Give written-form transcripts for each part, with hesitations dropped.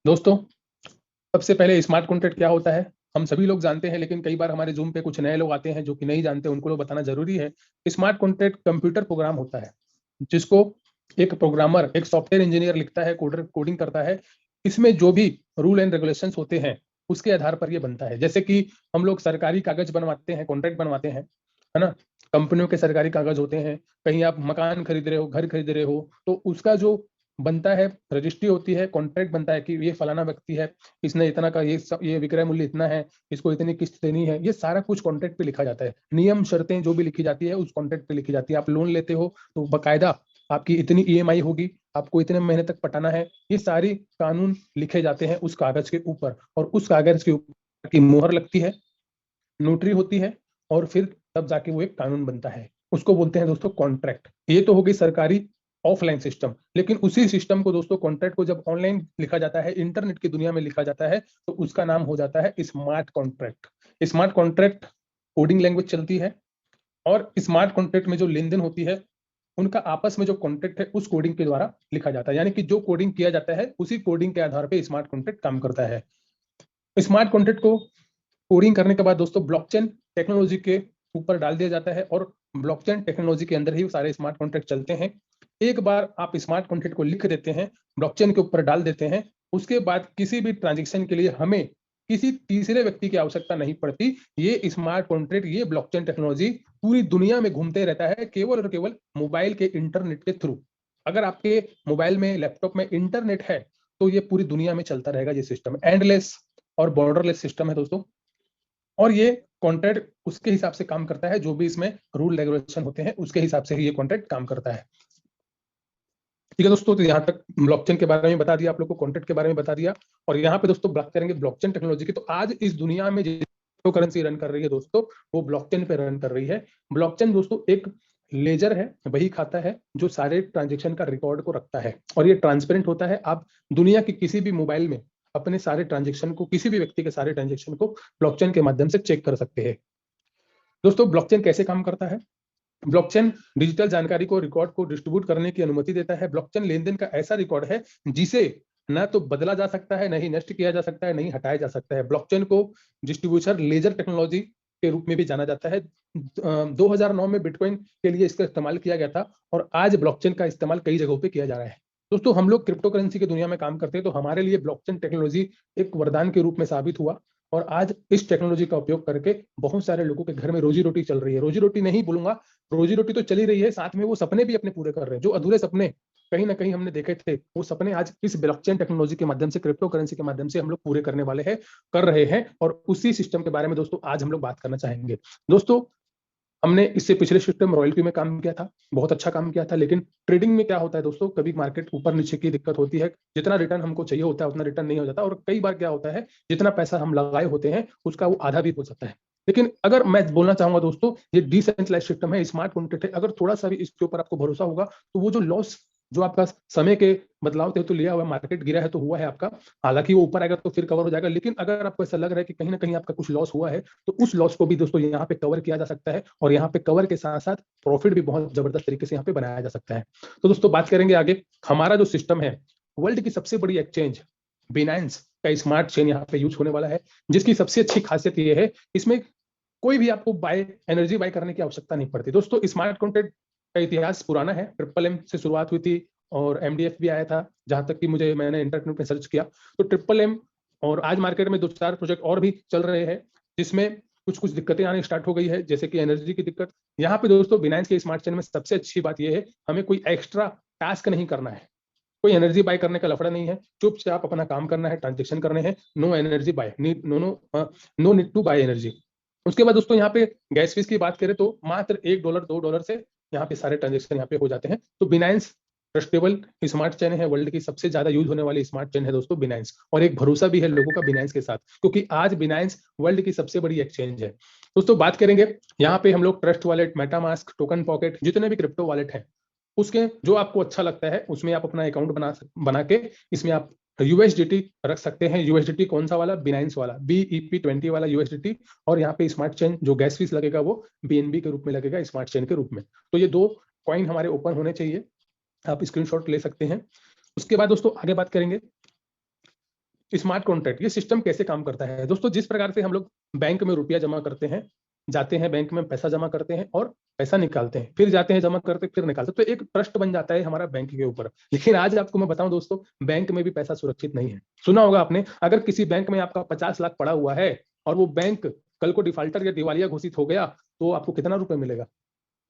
दोस्तों, सबसे पहले स्मार्ट कॉन्ट्रैक्ट क्या होता है हम सभी लोग जानते हैं, लेकिन कई बार हमारे जूम पे कुछ नए लोग आते हैं जो कि नहीं जानते, उनको लोग बताना जरूरी है। स्मार्ट कॉन्ट्रैक्ट कंप्यूटर प्रोग्राम होता है जिसको एक प्रोग्रामर, एक सॉफ्टवेयर इंजीनियर लिखता है, कोडर कोडिंग करता है। इसमें जो भी रूल एंड रेगुलेशंस होते हैं उसके आधार पर ये बनता है। जैसे कि हम लोग सरकारी कागज बनवाते हैं, कॉन्ट्रैक्ट बनवाते हैं, है ना। कंपनियों के सरकारी कागज होते हैं, कहीं आप मकान खरीद रहे हो, घर खरीद रहे हो, तो उसका जो बनता है, रजिस्ट्री होती है, कॉन्ट्रैक्ट बनता है कि ये फलाना व्यक्ति है, इसने इतना का ये विक्रय मूल्य इतना है, इसको इतनी किस्त देनी है, ये सारा कुछ कॉन्ट्रैक्ट पे लिखा जाता है। नियम शर्तें जो भी लिखी जाती है उस कॉन्ट्रैक्ट पे लिखी जाती है। आप लोन लेते हो तो बकायदा आपकी इतनी ईएमआई होगी, आपको इतने महीने तक पटाना है, ये सारी कानून लिखे जाते हैं उस कागज के ऊपर, और उस कागज के ऊपर की मोहर लगती है, नोटरी होती है, और फिर तब जाके वो एक कानून बनता है। उसको बोलते हैं दोस्तों कॉन्ट्रैक्ट। ये तो हो गई सरकारी ऑफलाइन सिस्टम, लेकिन उसी सिस्टम को दोस्तों, कॉन्ट्रैक्ट को जब ऑनलाइन लिखा जाता है, इंटरनेट की दुनिया में लिखा जाता है, तो उसका नाम हो जाता है smart contract. Smart contract coding language चलती है, और स्मार्ट कॉन्ट्रैक्ट में जो लेन देन होती है, उनका आपस में जो कॉन्ट्रैक्ट है उस कोडिंग के द्वारा लिखा जाता है। यानी कि जो कोडिंग किया जाता है उसी कोडिंग के आधार पर स्मार्ट कॉन्ट्रैक्ट काम करता है। स्मार्ट कॉन्ट्रैक्ट को कोडिंग करने के बाद दोस्तों ब्लॉकचेन टेक्नोलॉजी के ऊपर डाल दिया जाता है, और ब्लॉकचेन टेक्नोलॉजी के अंदर ही सारे स्मार्ट कॉन्ट्रैक्ट चलते हैं। एक बार आप स्मार्ट कॉन्ट्रैक्ट को लिख देते हैं, ब्लॉकचेन के ऊपर डाल देते हैं, उसके बाद किसी भी ट्रांजेक्शन के लिए हमें किसी तीसरे व्यक्ति की आवश्यकता नहीं पड़ती। ये स्मार्ट कॉन्ट्रैक्ट, ये ब्लॉकचेन टेक्नोलॉजी पूरी दुनिया में घूमते रहता है, केवल और केवल मोबाइल के इंटरनेट के थ्रू। अगर आपके मोबाइल में, लैपटॉप में इंटरनेट है, तो ये पूरी दुनिया में चलता रहेगा। ये सिस्टम एंडलेस और बॉर्डरलेस सिस्टम है दोस्तों, और ये कॉन्ट्रैक्ट उसके हिसाब से काम करता है, जो भी इसमें रूल रेगुलेशन होते हैं उसके हिसाब से ही ये कॉन्ट्रैक्ट काम करता है। ठीक है दोस्तों, तो यहाँ तक ब्लॉकचेन के बारे में बता दिया, आप लोग को कॉन्ट्रैक्ट के बारे में बता दिया। और यहाँ पे दोस्तों बात करेंगे ब्लॉकचेन टेक्नोलॉजी की। तो आज इस दुनिया में जो करेंसी रन कर रही है दोस्तों, वो ब्लॉकचेन पे रन कर रही है। ब्लॉकचेन दोस्तों एक लेजर है, वही खाता है जो सारे ट्रांजेक्शन का रिकॉर्ड को रखता है, और ये ट्रांसपेरेंट होता है। आप दुनिया के किसी भी मोबाइल में अपने सारे ट्रांजेक्शन को, किसी भी व्यक्ति के सारे ट्रांजेक्शन को ब्लॉकचेन के माध्यम से चेक कर सकते हैं। दोस्तों ब्लॉकचेन कैसे काम करता है? ब्लॉकचेन डिजिटल जानकारी को, रिकॉर्ड को डिस्ट्रीब्यूट करने की अनुमति देता है। ब्लॉकचेन लेनदेन का ऐसा रिकॉर्ड है जिसे ना तो बदला जा सकता है, नहीं नष्ट किया जा सकता है, नहीं हटाया जा सकता है। ब्लॉकचेन को डिस्ट्रीब्यूशन लेजर टेक्नोलॉजी के रूप में भी जाना जाता है। 2009 में बिटकॉइन के लिए इसका इस्तेमाल किया गया था, और आज ब्लॉकचेन का इस्तेमाल कई जगहों पे किया जा रहा है। दोस्तों हम लोग क्रिप्टो करेंसी की दुनिया में काम करते हैं, तो हमारे लिए ब्लॉकचेन टेक्नोलॉजी एक वरदान के रूप में साबित हुआ, और आज इस टेक्नोलॉजी का उपयोग करके बहुत सारे लोगों के घर में रोजी रोटी चल रही है। रोजी रोटी नहीं बोलूंगा, रोजी रोटी तो चली रही है, साथ में वो सपने भी अपने पूरे कर रहे हैं। जो अधूरे सपने कहीं ना कहीं हमने देखे थे, वो सपने आज इस ब्लॉकचेन टेक्नोलॉजी के माध्यम से, क्रिप्टो करेंसी के माध्यम से हम लोग पूरे करने वाले हैं, कर रहे हैं। और उसी सिस्टम के बारे में दोस्तों आज हम लोग बात करना चाहेंगे। दोस्तों हमने इससे पिछले सिस्टम रॉयल्टी में काम किया था, बहुत अच्छा काम किया था। लेकिन ट्रेडिंग में क्या होता है दोस्तों, कभी मार्केट ऊपर नीचे की दिक्कत होती है, जितना रिटर्न हमको चाहिए होता है उतना रिटर्न नहीं हो जाता, और कई बार क्या होता है, जितना पैसा हम लगाए होते हैं उसका वो आधा भी हो जाता है। लेकिन अगर मैं बोलना चाहूंगा दोस्तों, ये डिसेंट्रलाइज सिस्टम है, स्मार्ट कॉन्ट्रैक्ट है। अगर थोड़ा सा भी इसके ऊपर आपको भरोसा होगा, तो वो जो लॉस, जो आपका समय के बदलाव थे तो लिया हुआ, मार्केट गिरा है तो हुआ है आपका, हालांकि वो ऊपर आएगा तो फिर कवर हो जाएगा। लेकिन अगर आपको ऐसा लग रहा है कि कहीं ना कहीं आपका कुछ लॉस हुआ है, तो उस लॉस को भी दोस्तों यहाँ पे कवर किया जा सकता है, और यहाँ पे कवर के साथ साथ प्रॉफिट भी बहुत जबरदस्त तरीके से यहाँ पे बनाया जा सकता है। तो दोस्तों बात करेंगे आगे। हमारा जो सिस्टम है, वर्ल्ड की सबसे बड़ी एक्सचेंज बिनांस का स्मार्ट चेन यहाँ पे यूज होने वाला है, जिसकी सबसे अच्छी खासियत ये है, इसमें कोई भी आपको एनर्जी बाय करने की आवश्यकता नहीं पड़ती। दोस्तों स्मार्ट कॉन्ट्रैक्ट का इतिहास पुराना है, ट्रिपल एम से शुरुआत हुई थी, और एमडीएफ भी आया था, जहां तक कि मैंने इंटरनेट में सर्च किया तो ट्रिपल एम, और आज मार्केट में 2-4 प्रोजेक्ट और भी चल रहे हैं, जिसमें कुछ कुछ दिक्कतें आनी स्टार्ट हो गई है, जैसे कि एनर्जी की दिक्कत। यहाँ पे दोस्तों बिनांस के स्मार्ट चेन में सबसे अच्छी बात यह है, हमें कोई एक्स्ट्रा टास्क नहीं करना है, कोई एनर्जी बाय करने का लफड़ा नहीं है, चुपचाप अपना काम करना है, ट्रांजेक्शन करने हैं, no energy buy, no need to buy energy. उसके बाद दोस्तों यहाँ पे गैस फीस की बात करें तो मात्र $1 $2 से यहाँ पे सारे ट्रांजेक्शन यहाँ पे हो जाते हैं। तो बिनांस ट्रस्टेबल स्मार्ट चेन है, वर्ल्ड की सबसे ज्यादा यूज होने वाली स्मार्ट चेन है दोस्तों बिनांस, और एक भरोसा भी है लोगों का बिनांस के साथ, क्योंकि आज बिनांस वर्ल्ड की सबसे बड़ी एक्सचेंज है। दोस्तों बात करेंगे यहाँ पे हम लोग trust wallet, MetaMask, token pocket, जितने भी क्रिप्टो वॉलेट है, उसके जो आपको अच्छा लगता है उसमें आप अपना अकाउंट बना के इसमें आप यूएसडीटी रख सकते हैं। यूएसडीटी कौन सा वाला? बिनांस वाला, BEP20 वाला यूएसडीटी। और यहाँ पे स्मार्ट चेन जो गैस फीस लगेगा वो बीएनबी के रूप में लगेगा, स्मार्ट चेन के रूप में। तो ये दो कॉइन हमारे ओपन होने चाहिए, आप स्क्रीनशॉट ले सकते हैं। उसके बाद दोस्तों आगे बात करेंगे, स्मार्ट कॉन्ट्रैक्ट, ये सिस्टम कैसे काम करता है दोस्तों? जिस प्रकार से हम लोग बैंक में रुपया जमा करते हैं, जाते हैं बैंक में पैसा जमा करते हैं और पैसा निकालते हैं, फिर जाते हैं जमा करते हैं, फिर निकालते हैं, तो एक ट्रस्ट बन जाता है हमारा बैंक के ऊपर। लेकिन आज आपको मैं बताऊं दोस्तों, बैंक में भी पैसा सुरक्षित नहीं है। सुना होगा आपने, अगर किसी बैंक में आपका 50 लाख पड़ा हुआ है और वो बैंक कल को डिफाल्टर या दिवालिया घोषित हो गया, तो आपको कितना रुपए मिलेगा?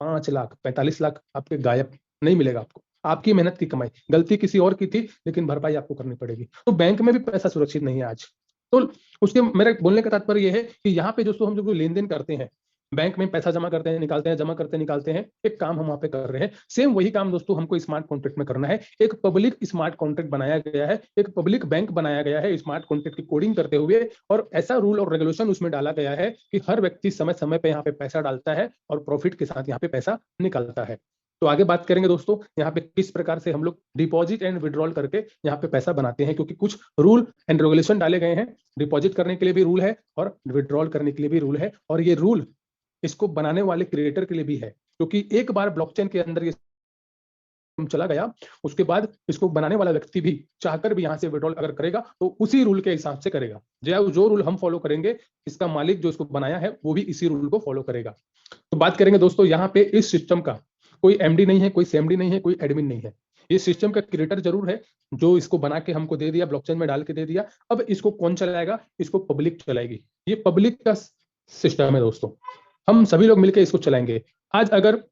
5 लाख, 45 लाख आपके गायब, नहीं मिलेगा आपको। आपकी मेहनत की कमाई, गलती किसी और की थी, लेकिन भरपाई आपको करनी पड़ेगी। तो बैंक में भी पैसा सुरक्षित नहीं है आज। तो उसके मेरे बोलने का तात्पर्य यह है कि यहाँ पे दोस्तों हम जो लेन देन करते हैं, बैंक में पैसा जमा करते हैं, निकालते हैं, जमा करते हैं, निकालते हैं, एक काम हम वहां पे कर रहे हैं। सेम वही काम दोस्तों हमको स्मार्ट कॉन्ट्रैक्ट में करना है। एक पब्लिक स्मार्ट कॉन्ट्रैक्ट बनाया गया है, एक पब्लिक बैंक बनाया गया है स्मार्ट कॉन्ट्रैक्ट की कोडिंग करते हुए, और ऐसा रूल और रेगुलेशन उसमें डाला गया है कि हर व्यक्ति समय समय पे यहाँ पे पैसा डालता है और प्रॉफिट के साथ यहाँ पे पैसा निकलता है। तो आगे बात करेंगे दोस्तों यहाँ पे किस प्रकार से हम लोग डिपॉजिट एंड विड्रॉल करके यहाँ पे पैसा बनाते हैं, क्योंकि कुछ रूल एंड रेगुलेशन डाले गए हैं। डिपॉजिट करने के लिए भी रूल है और विड्रॉल करने के लिए भी रूल है, और ये रूल इसको बनाने वाले क्रिएटर के लिए भी है, क्योंकि एक बार ब्लॉकचेन के अंदर ये चला गया, उसके बाद इसको बनाने वाला व्यक्ति भी चाहकर भी यहाँ से विड्रॉल अगर करेगा तो उसी रूल के हिसाब से करेगा। जो रूल हम फॉलो करेंगे, इसका मालिक जो इसको बनाया है वो भी इसी रूल को फॉलो करेगा। तो बात करेंगे दोस्तों यहाँ पे इस सिस्टम का कोई एमडी नहीं है, कोई सीएमडी नहीं है, कोई एडमिन नहीं है। ये सिस्टम का क्रिएटर जरूर है, जो इसको बना के हमको दे दिया, ब्लॉकचेन में डाल के दे दिया। अब इसको कौन चलाएगा? इसको पब्लिक चलाएगी। ये पब्लिक का सिस्टम है दोस्तों, हम सभी लोग मिलकर इसको चलाएंगे। आज अगर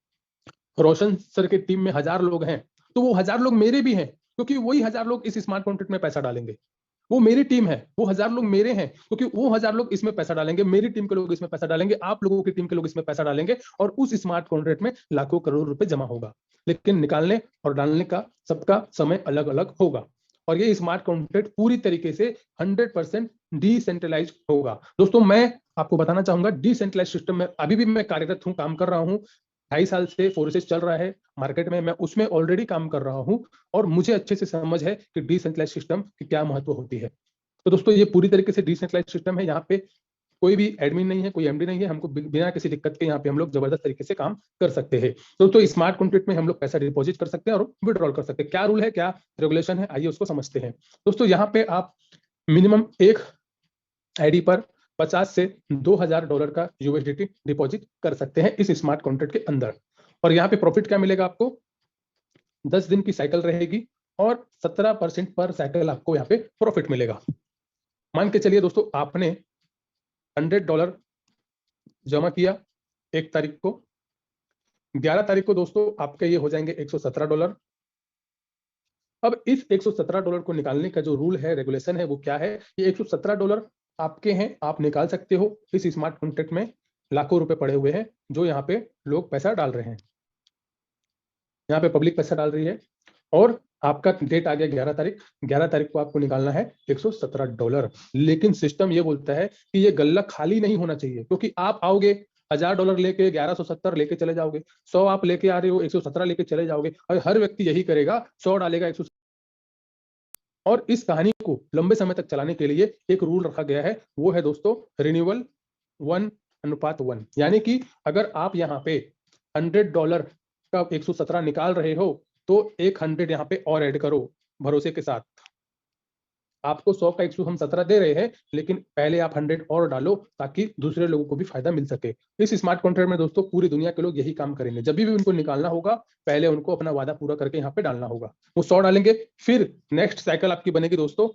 रोशन सर के टीम में 1000 लोग हैं, तो वो 1000 लोग मेरे भी हैं, क्योंकि वही 1000 लोग इस स्मार्ट कॉन्ट्रैक्ट में पैसा डालेंगे। वो मेरी टीम है, वो 1000 लोग मेरे हैं, क्योंकि वो 1000 लोग इसमें पैसा डालेंगे, मेरी टीम के लोग इसमें पैसा डालेंगे, आप लोगों की टीम के लोग इसमें पैसा डालेंगे, और उस स्मार्ट कॉन्ट्रैक्ट में लाखों करोड़ रुपए जमा होगा। लेकिन निकालने और डालने का सबका समय अलग अलग होगा, और ये स्मार्ट कॉन्ट्रैक्ट पूरी तरीके से 100% डिसेंट्रलाइज होगा। दोस्तों मैं आपको बताना चाहूंगा, डिसेंट्रलाइज सिस्टम में अभी भी मैं कार्यरत हूं, काम कर रहा हूं। 2.5 साल से फोर्सेस चल रहा है मार्केट में, मैं उसमें ऑलरेडी काम कर रहा हूं, और मुझे अच्छे से समझ है कि डिसेंट्रलाइज सिस्टम की क्या महत्व होती है। तो दोस्तों ये पूरी तरीके से डिसेंट्रलाइज सिस्टम है, यहाँ पे कोई भी एडमिन नहीं है, कोई एमडी नहीं है, हमको बिना किसी दिक्कत के यहाँ पे हम लोग जबरदस्त तरीके से काम कर सकते हैं। दोस्तों स्मार्ट कॉन्ट्रैक्ट में हम लोग पैसा डिपॉजिट कर सकते हैं और विड्रॉल कर सकते हैं। क्या रूल है, क्या रेगुलेशन है, आइए उसको समझते हैं। दोस्तों यहाँ पे आप मिनिमम एक आईडी पर 50 से $2000 का यूएसडीटी डिपॉजिट कर सकते हैं इस स्मार्ट कॉन्ट्रैक्ट के अंदर। और यहाँ पे प्रॉफिट क्या मिलेगा आपको? 10 दिन की साइकिल रहेगी और 17% पर साइकिल आपको यहाँ पे प्रॉफिट मिलेगा। मान के चलिए दोस्तों आपने $100 जमा किया 1 तारीख को, 11 तारीख को दोस्तों आपके ये हो जाएंगे $117। अब इस $117 को निकालने का जो रूल है, रेगुलेशन है, वो क्या है? ये $117 आपके हैं, आप निकाल सकते हो। इस स्मार्ट कॉन्ट्रैक्ट में लाखों रुपए पड़े हुए हैं, जो यहाँ पे लोग पैसा डाल रहे हैं, यहाँ पे पब्लिक पैसा डाल रही है, और आपका डेट आ गया 11 तारीख। 11 तारीख को आपको निकालना है $117। लेकिन सिस्टम ये बोलता है कि ये गल्ला खाली नहीं होना चाहिए, क्योंकि आप आओगे $1000 लेके 1170 लेके चले जाओगे, 100 आप लेके आ रहे हो 117 लेके चले जाओगे, और हर व्यक्ति यही करेगा, 100 डालेगा 117। और इस कहानी को लंबे समय तक चलाने के लिए एक रूल रखा गया है, वो है दोस्तों रिन्यूअल 1:1। यानी कि अगर आप यहाँ पे $100 का 117 निकाल रहे हो, तो 100 यहाँ पे और ऐड करो भरोसे के साथ। आपको 100 का 117 दे रहे हैं, लेकिन पहले आप 100 और डालो, ताकि दूसरे लोगों को भी फायदा मिल सके। इस स्मार्ट कॉन्ट्रैक्ट में दोस्तों पूरी दुनिया के लोग यही काम करेंगे। जब भी उनको निकालना होगा, पहले उनको अपना वादा पूरा करके यहाँ पे डालना होगा। वो 100 डालेंगे, फिर नेक्स्ट साइकिल आपकी बनेगी दोस्तों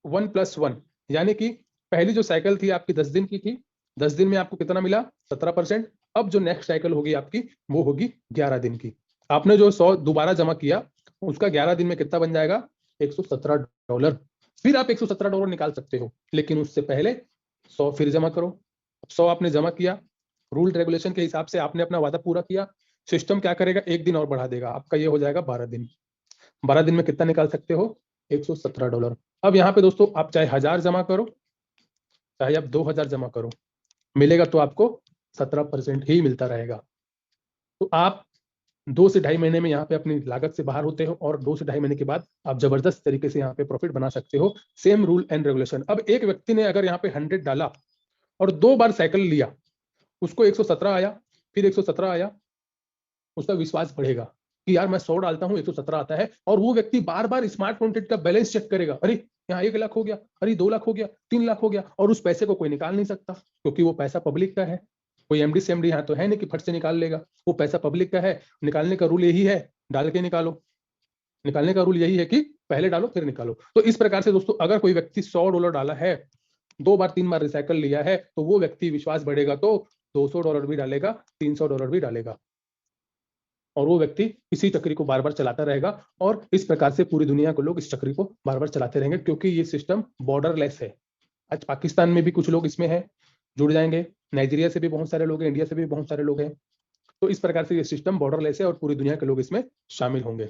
1+1। यानी कि पहली जो साइकिल थी आपकी 10 दिन की थी, 10 दिन में आपको कितना मिला? 17%। अब जो नेक्स्ट साइकिल होगी आपकी, वो होगी 11 दिन की। आपने जो 100 दोबारा जमा किया, उसका 11 दिन में कितना बन जाएगा? $117। फिर आप $117 निकाल सकते हो, लेकिन उससे पहले 100 फिर जमा करो। 100 आपने जमा किया, रूल रेगुलेशन के हिसाब से आपने अपना वादा पूरा किया। सिस्टम क्या करेगा? 1 दिन और बढ़ा देगा, आपका ये हो जाएगा 12 दिन। 12 दिन में कितना निकाल सकते हो? $117। अब यहाँ पे दोस्तों आप चाहे 1000 जमा करो, चाहे आप 2000 जमा करो, मिलेगा तो आपको 17% ही मिलता रहेगा। तो आप 2 से ढाई महीने में यहाँ पे अपनी लागत से बाहर होते हो, और 2 से ढाई महीने के बाद आप जबरदस्त तरीके से यहाँ पे प्रॉफिट बना सकते हो। Same rule and regulation. अब एक व्यक्ति ने अगर यहाँ पे 100 डाला और 2 बार साइकिल लिया, उसको 117 आया, फिर 117 आया, उसका विश्वास बढ़ेगा कि यार मैं 100 डालता हूँ 117 आता है, और वो व्यक्ति बार बार स्मार्ट कॉन्ट्रैक्ट का बैलेंस चेक करेगा। अरे यहाँ 1 लाख हो गया, अरे 2 लाख हो गया, 3 लाख हो गया, और उस पैसे को कोई निकाल नहीं सकता क्योंकि वो पैसा पब्लिक का है। कोई एमडी सेमडी यहाँ तो है नहीं कि फट से निकाल लेगा, वो पैसा पब्लिक का है। निकालने का रूल यही है, डाल के निकालो। निकालने का रूल यही है कि पहले डालो फिर निकालो। तो इस प्रकार से दोस्तों अगर कोई व्यक्ति $100 डाला है, 2 बार 3 बार रिसाइकल लिया है, तो वो व्यक्ति विश्वास बढ़ेगा तो $200 भी डालेगा, $300 भी डालेगा, और वो व्यक्ति इसी चक्री को बार बार चलाता रहेगा। और इस प्रकार से पूरी दुनिया के लोग इस चक्री को बार बार चलाते रहेंगे क्योंकि ये सिस्टम बॉर्डरलेस है। आज पाकिस्तान में भी कुछ लोग इसमें हैं, जुड़ जाएंगे, नाइजीरिया से भी बहुत सारे लोग हैं, इंडिया से भी बहुत सारे लोग हैं। तो इस प्रकार से ये सिस्टम बॉर्डरलेस है और पूरी दुनिया के लोग इसमें शामिल होंगे।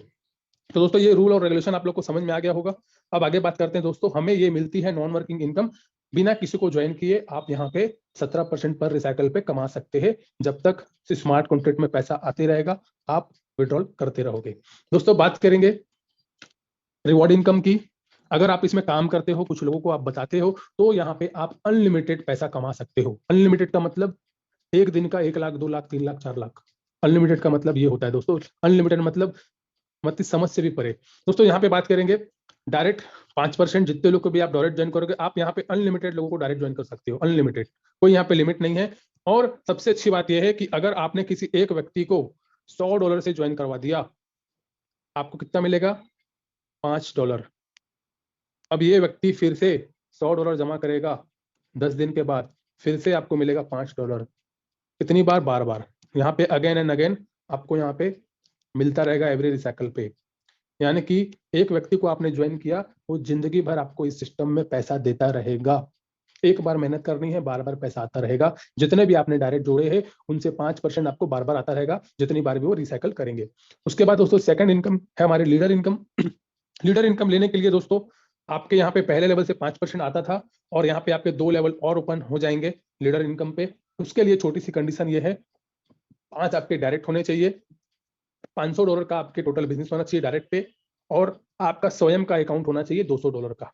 तो दोस्तों ये रूल और रेगुलेशन आप लोग को समझ में आ गया होगा। अब आगे बात करते हैं दोस्तों, हमें ये मिलती है नॉन वर्किंग इनकम, बिना किसी को ज्वाइन किए आप यहाँ पे 17% पर रिसाइकल पे कमा सकते हैं। जब तक स्मार्ट कॉन्ट्रैक्ट में पैसा आते रहेगा, आप विड्रॉल करते रहोगे। दोस्तों बात करेंगे रिवॉर्ड इनकम की। अगर आप इसमें काम करते हो, कुछ लोगों को आप बताते हो, तो यहाँ पे आप अनलिमिटेड पैसा कमा सकते हो। अनलिमिटेड का मतलब एक दिन का 1 लाख, 2 लाख, 3 लाख, 4 लाख। अनलिमिटेड का मतलब ये होता है दोस्तों। अनलिमिटेड मतलब मत समझ से भी परे। दोस्तों यहाँ पे बात करेंगे डायरेक्ट 5%, जितने लोग को भी आप डायरेक्ट ज्वाइन करोगे, आप यहाँ पे अनलिमिटेड लोगों को डायरेक्ट ज्वाइन कर सकते हो। अनलिमिटेड, कोई यहाँ पे लिमिट नहीं है। और सबसे अच्छी बात यह है कि अगर आपने किसी एक व्यक्ति को $100 से ज्वाइन करवा दिया, आपको कितना मिलेगा? $5। अब ये व्यक्ति फिर से $100 जमा करेगा 10 दिन के बाद, फिर से आपको मिलेगा $5। कितनी बार? बार बार। यहाँ पे अगेन एंड अगेन आपको यहाँ पे मिलता रहेगा एवरी रिसाइकल पे। यानी कि एक व्यक्ति को आपने ज्वाइन किया, वो जिंदगी भर आपको इस सिस्टम में पैसा देता रहेगा। एक बार मेहनत करनी है, बार बार पैसा आता रहेगा। जितने भी आपने डायरेक्ट जोड़े हैं, उनसे 5% आपको बार बार आता रहेगा, जितनी बार भी वो रिसाइकल करेंगे। उसके बाद दोस्तों सेकंड इनकम है हमारी लीडर इनकम। लीडर इनकम लेने के लिए दोस्तों आपके यहाँ पे पहले लेवल से 5% आता था, और यहाँ पे आपके 2 लेवल और ओपन हो जाएंगे लीडर इनकम पे। उसके लिए छोटी सी कंडीशन ये है, 5 आपके डायरेक्ट होने चाहिए, $500 का आपके टोटल बिजनेस होना चाहिए डायरेक्ट पे, और आपका स्वयं का अकाउंट होना चाहिए $200 का।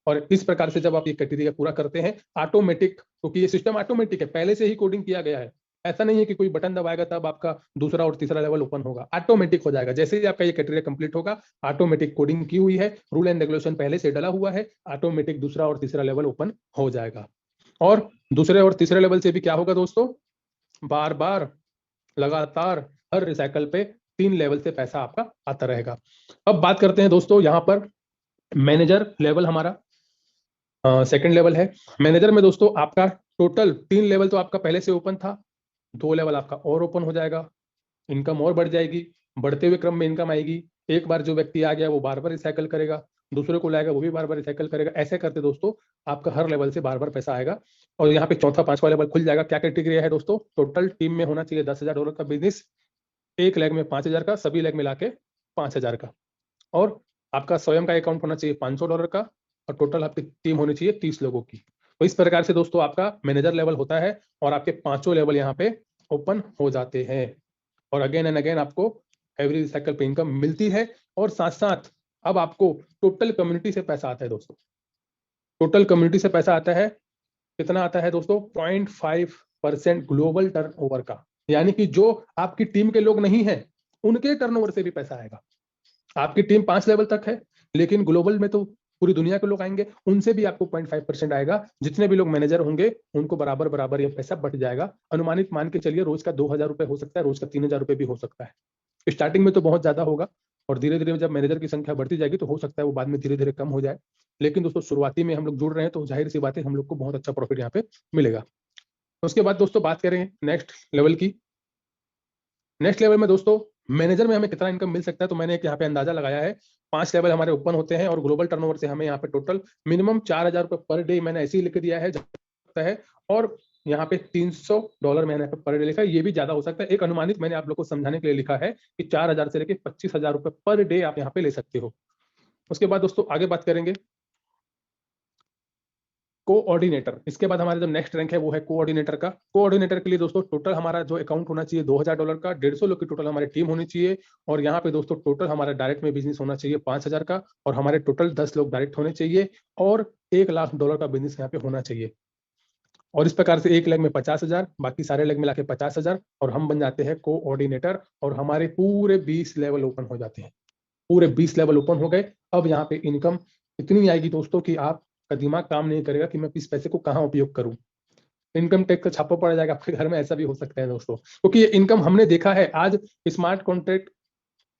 और इस प्रकार से जब आप ये क्राइटेरिया पूरा करते हैं, ऑटोमेटिक, क्योंकि ये सिस्टम ऑटोमेटिक है, पहले से ही कोडिंग किया गया है। ऐसा नहीं है कि कोई बटन दबाएगा तब आपका दूसरा और तीसरा लेवल ओपन होगा, ऑटोमेटिक हो जाएगा। जैसे ही आपका ये क्राइटेरिया कंप्लीट होगा, ऑटोमेटिक कोडिंग की हुई है, रूल एंड रेगुलेशन पहले से डला हुआ है, ऑटोमेटिक दूसरा और तीसरा लेवल ओपन हो जाएगा। और दूसरे और तीसरे लेवल से भी क्या होगा दोस्तों? बार बार लगातार हर रिसाइकल पे 3 लेवल से पैसा आपका आता रहेगा। अब बात करते हैं दोस्तों यहाँ पर मैनेजर लेवल, हमारा सेकंड लेवल है। मैनेजर में दोस्तों आपका टोटल 3 लेवल तो आपका पहले से ओपन था, 2 लेवल आपका और ओपन हो जाएगा, इनकम और बढ़ जाएगी, बढ़ते हुए क्रम में इनकम आएगी। एक बार जो व्यक्ति आ गया वो बार बार रिसाइकल करेगा, दूसरे को लाएगा वो भी बार बार रिसाइकल करेगा। ऐसे करते दोस्तों आपका हर लेवल से बार बार पैसा आएगा। और यहाँ पे चौथा 5वां लेवल खुल जाएगा। क्या क्राइटेरिया है दोस्तों? टोटल टीम में होना चाहिए $10,000 का बिजनेस, एक लेग में 5,000 का, सभी लेग मिला के 5,000 का, और आपका स्वयं का अकाउंट होना चाहिए $500 का, और टोटल आपकी टीम होनी चाहिए 30 लोगों की। तो इस प्रकार से दोस्तों आपका मैनेजर लेवल होता है, और आपके 5 लेवल यहाँ पे ओपन हो जाते हैं, और अगेन एंड अगेन आपको एवरी रिसाइकल पे इनकम मिलती है। और साथ साथ अब आपको टोटल कम्युनिटी से पैसा आता है दोस्तों। टोटल कम्युनिटी से पैसा आता है, कितना आता है दोस्तों? 0.5% ग्लोबल टर्नओवर का। यानी कि जो आपकी टीम के लोग नहीं हैं, उनके टर्नओवर से भी पैसा आएगा। आपकी टीम 5 लेवल तक है, लेकिन ग्लोबल में तो पूरी दुनिया के लोग आएंगे, उनसे भी आपको 0.5% आएगा। जितने भी लोग मैनेजर होंगे उनको बराबर बराबर ये पैसा बट जाएगा। अनुमानित मान के चलिए रोज का $2,000 हो सकता है, रोज का $3,000 भी हो सकता है। स्टार्टिंग में तो बहुत ज्यादा होगा, और धीरे धीरे जब मैनेजर की संख्या बढ़ती जाएगी तो हो सकता है वो बाद में धीरे धीरे कम हो जाए। लेकिन दोस्तों शुरुआती में हम लोग जुड़ रहे हैं, तो जाहिर सी बात है हम लोग को बहुत अच्छा प्रॉफिट यहाँ पे मिलेगा। उसके बाद दोस्तों बात करेंगे नेक्स्ट लेवल की। नेक्स्ट लेवल में दोस्तों मैनेजर में हमें कितना इनकम मिल सकता है, तो मैंने एक यहाँ पे अंदाजा लगाया है। 5 लेवल हमारे ओपन होते हैं, और ग्लोबल टर्नओवर से हमें यहाँ पे टोटल मिनिमम $4,000 पर डे, मैंने ऐसे ही लिख दिया है, और यहाँ पे $300 मैंने पर डे लिखा है। ये भी ज्यादा हो सकता है, एक अनुमानित मैंने आप लोग को समझाने के लिए लिखा है कि 4,000 से लेके $25,000 पर डे आप यहाँ पे ले सकते हो। उसके बाद दोस्तों आगे बात करेंगे कोऑर्डिनेटर। इसके बाद हमारा जो नेक्स्ट रैंक है वो है कोऑर्डिनेटर का। कोऑर्डिनेटर के लिए दोस्तों टोटल हमारा जो अकाउंट होना चाहिए $2,000 का, 150 लोग की टोटल हमारी टीम होनी चाहिए, और यहाँ पे दोस्तों टोटल हमारा डायरेक्ट में बिजनेस होना चाहिए 5,000 का, और हमारे टोटल 10 लोग डायरेक्ट होने चाहिए, और $1 लाख का बिजनेस यहाँ पे होना चाहिए। और इस प्रकार से एक लेग में 50,000, बाकी सारे लेग मिला के 50,000, और हम बन जाते हैं कोऑर्डिनेटर, और हमारे पूरे 20 लेवल ओपन हो जाते हैं। पूरे 20 लेवल ओपन हो गए। अब यहाँ पे इनकम इतनी आएगी दोस्तों कि आपका दिमाग काम नहीं करेगा कि मैं इस पैसे को कहाँ उपयोग करूं। इनकम टैक्स का छापा पड़ जाएगा आपके घर में, ऐसा भी हो सकता है दोस्तों, क्योंकि ये इनकम हमने देखा है। आज स्मार्ट कॉन्ट्रैक्ट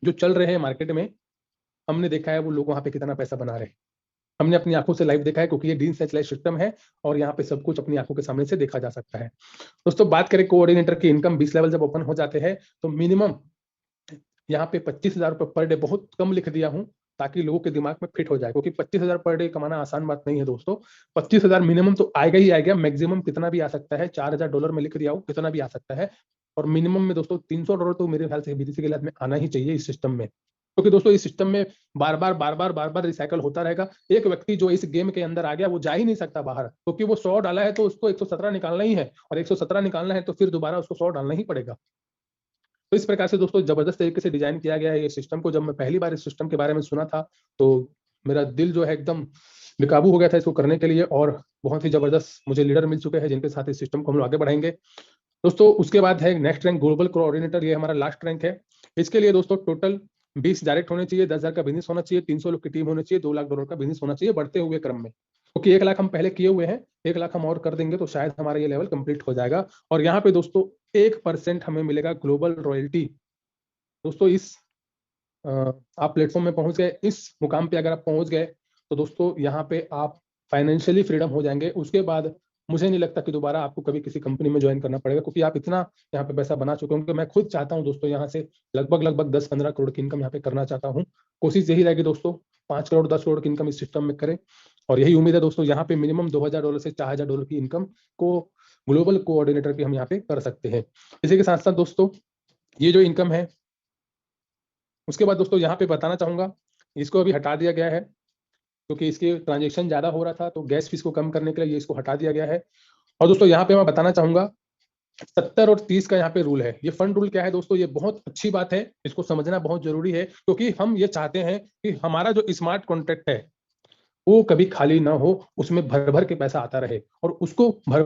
जो चल रहे हैं मार्केट में, हमने देखा है वो लोग वहां पे कितना पैसा बना रहे हैं। हमने अपनी आंखों से लाइव देखा है, क्योंकि ये डिसेंट्रलाइज्ड सिस्टम है और यहाँ पे सब कुछ अपनी आंखों के सामने से देखा जा सकता है। दोस्तों बात करें कोऑर्डिनेटर की इनकम, 20 लेवल जब ओपन हो जाते हैं तो मिनिमम यहाँ पे 25,000 रुपए पर डे, बहुत कम लिख दिया हूँ ताकि लोगों के दिमाग में फिट हो जाए, क्योंकि 25,000 पर डे कमाना आसान बात नहीं है दोस्तों। 25,000 मिनिमम तो आएगा ही आएगा, मैक्सिमम कितना भी आ सकता है, $4,000 में लिख दिया हूँ, कितना भी आ सकता है। और मिनिमम में दोस्तों $300 तो मेरे ख्याल से बीटीसी के लिए में आना ही चाहिए इस सिस्टम में, क्योंकि दोस्तों इस सिस्टम में बार बार रिसाइकल होता रहेगा। एक व्यक्ति जो इस गेम के अंदर आ गया वो जा ही नहीं सकता बाहर, क्योंकि वो 100 डाला है तो उसको 117 निकालना ही है, और 117 निकालना है तो फिर दोबारा उसको 100 डालना ही पड़ेगा। तो इस प्रकार से दोस्तों जबरदस्त तरीके से डिजाइन किया गया है ये सिस्टम को। जब मैं पहली बार इस सिस्टम के बारे में सुना था तो मेरा दिल जो है एकदम बेकाबू हो गया था इसको करने के लिए, और बहुत ही जबरदस्त मुझे लीडर मिल चुके हैं जिनके साथ इस सिस्टम को हम लोग आगे बढ़ाएंगे दोस्तों। उसके बाद है नेक्स्ट रैंक ग्लोबल कोऑर्डिनेटर, ये हमारा लास्ट रैंक है। इसके लिए दोस्तों टोटल 20 डायरेक्ट होने चाहिए, 10,000 का बिजनेस होना चाहिए, 300 लोग की टीम होनी चाहिए, $2 लाख का बिजनेस होना चाहिए बढ़ते हुए क्रम में, क्योंकि 1 लाख हम पहले किए हुए हैं, 1 लाख हम और कर देंगे तो शायद हमारा ये लेवल कंप्लीट हो जाएगा। और यहाँ पे दोस्तों 1% हमें मिलेगा ग्लोबल रॉयल्टी। दोस्तों इस आप प्लेटफॉर्म में पहुंच गए, इस मुकाम पे अगर आप पहुंच गए तो दोस्तों यहाँ पे आप फाइनेंशियली फ्रीडम हो जाएंगे। उसके बाद मुझे नहीं लगता कि दोबारा आपको कभी किसी कंपनी में ज्वाइन करना पड़ेगा, क्योंकि आप इतना यहाँ पे पैसा बना चुके होंगे। मैं खुद चाहता हूँ दोस्तों यहाँ से लगभग 10-15 करोड़ की इनकम यहाँ पे करना चाहता हूँ। कोशिश यही रहेगी दोस्तों 5 करोड़ 10 करोड़ की इनकम इस सिस्टम में करें, और यही उम्मीद है दोस्तों। यहाँ पे मिनिमम $2,000 से $4,000 की इनकम को ग्लोबल कोऑर्डिनेटर की हम यहाँ पे कर सकते हैं। इसी के साथ साथ दोस्तों ये जो इनकम है, उसके बाद दोस्तों यहाँ पे बताना चाहूंगा, इसको अभी हटा दिया गया है क्योंकि इसके ट्रांजेक्शन ज्यादा हो रहा था, तो गैस फीस को कम करने के लिए ये इसको हटा दिया गया है। और दोस्तों यहाँ पे मैं बताना चाहूंगा 70 और 30 का यहाँ पे रूल है। ये फंड रूल क्या है दोस्तों, ये बहुत अच्छी बात है, इसको समझना बहुत जरूरी है, क्योंकि हम ये चाहते हैं कि हमारा जो स्मार्ट कॉन्ट्रैक्ट है वो कभी खाली ना हो, उसमें भर भर के पैसा आता रहे, और उसको भर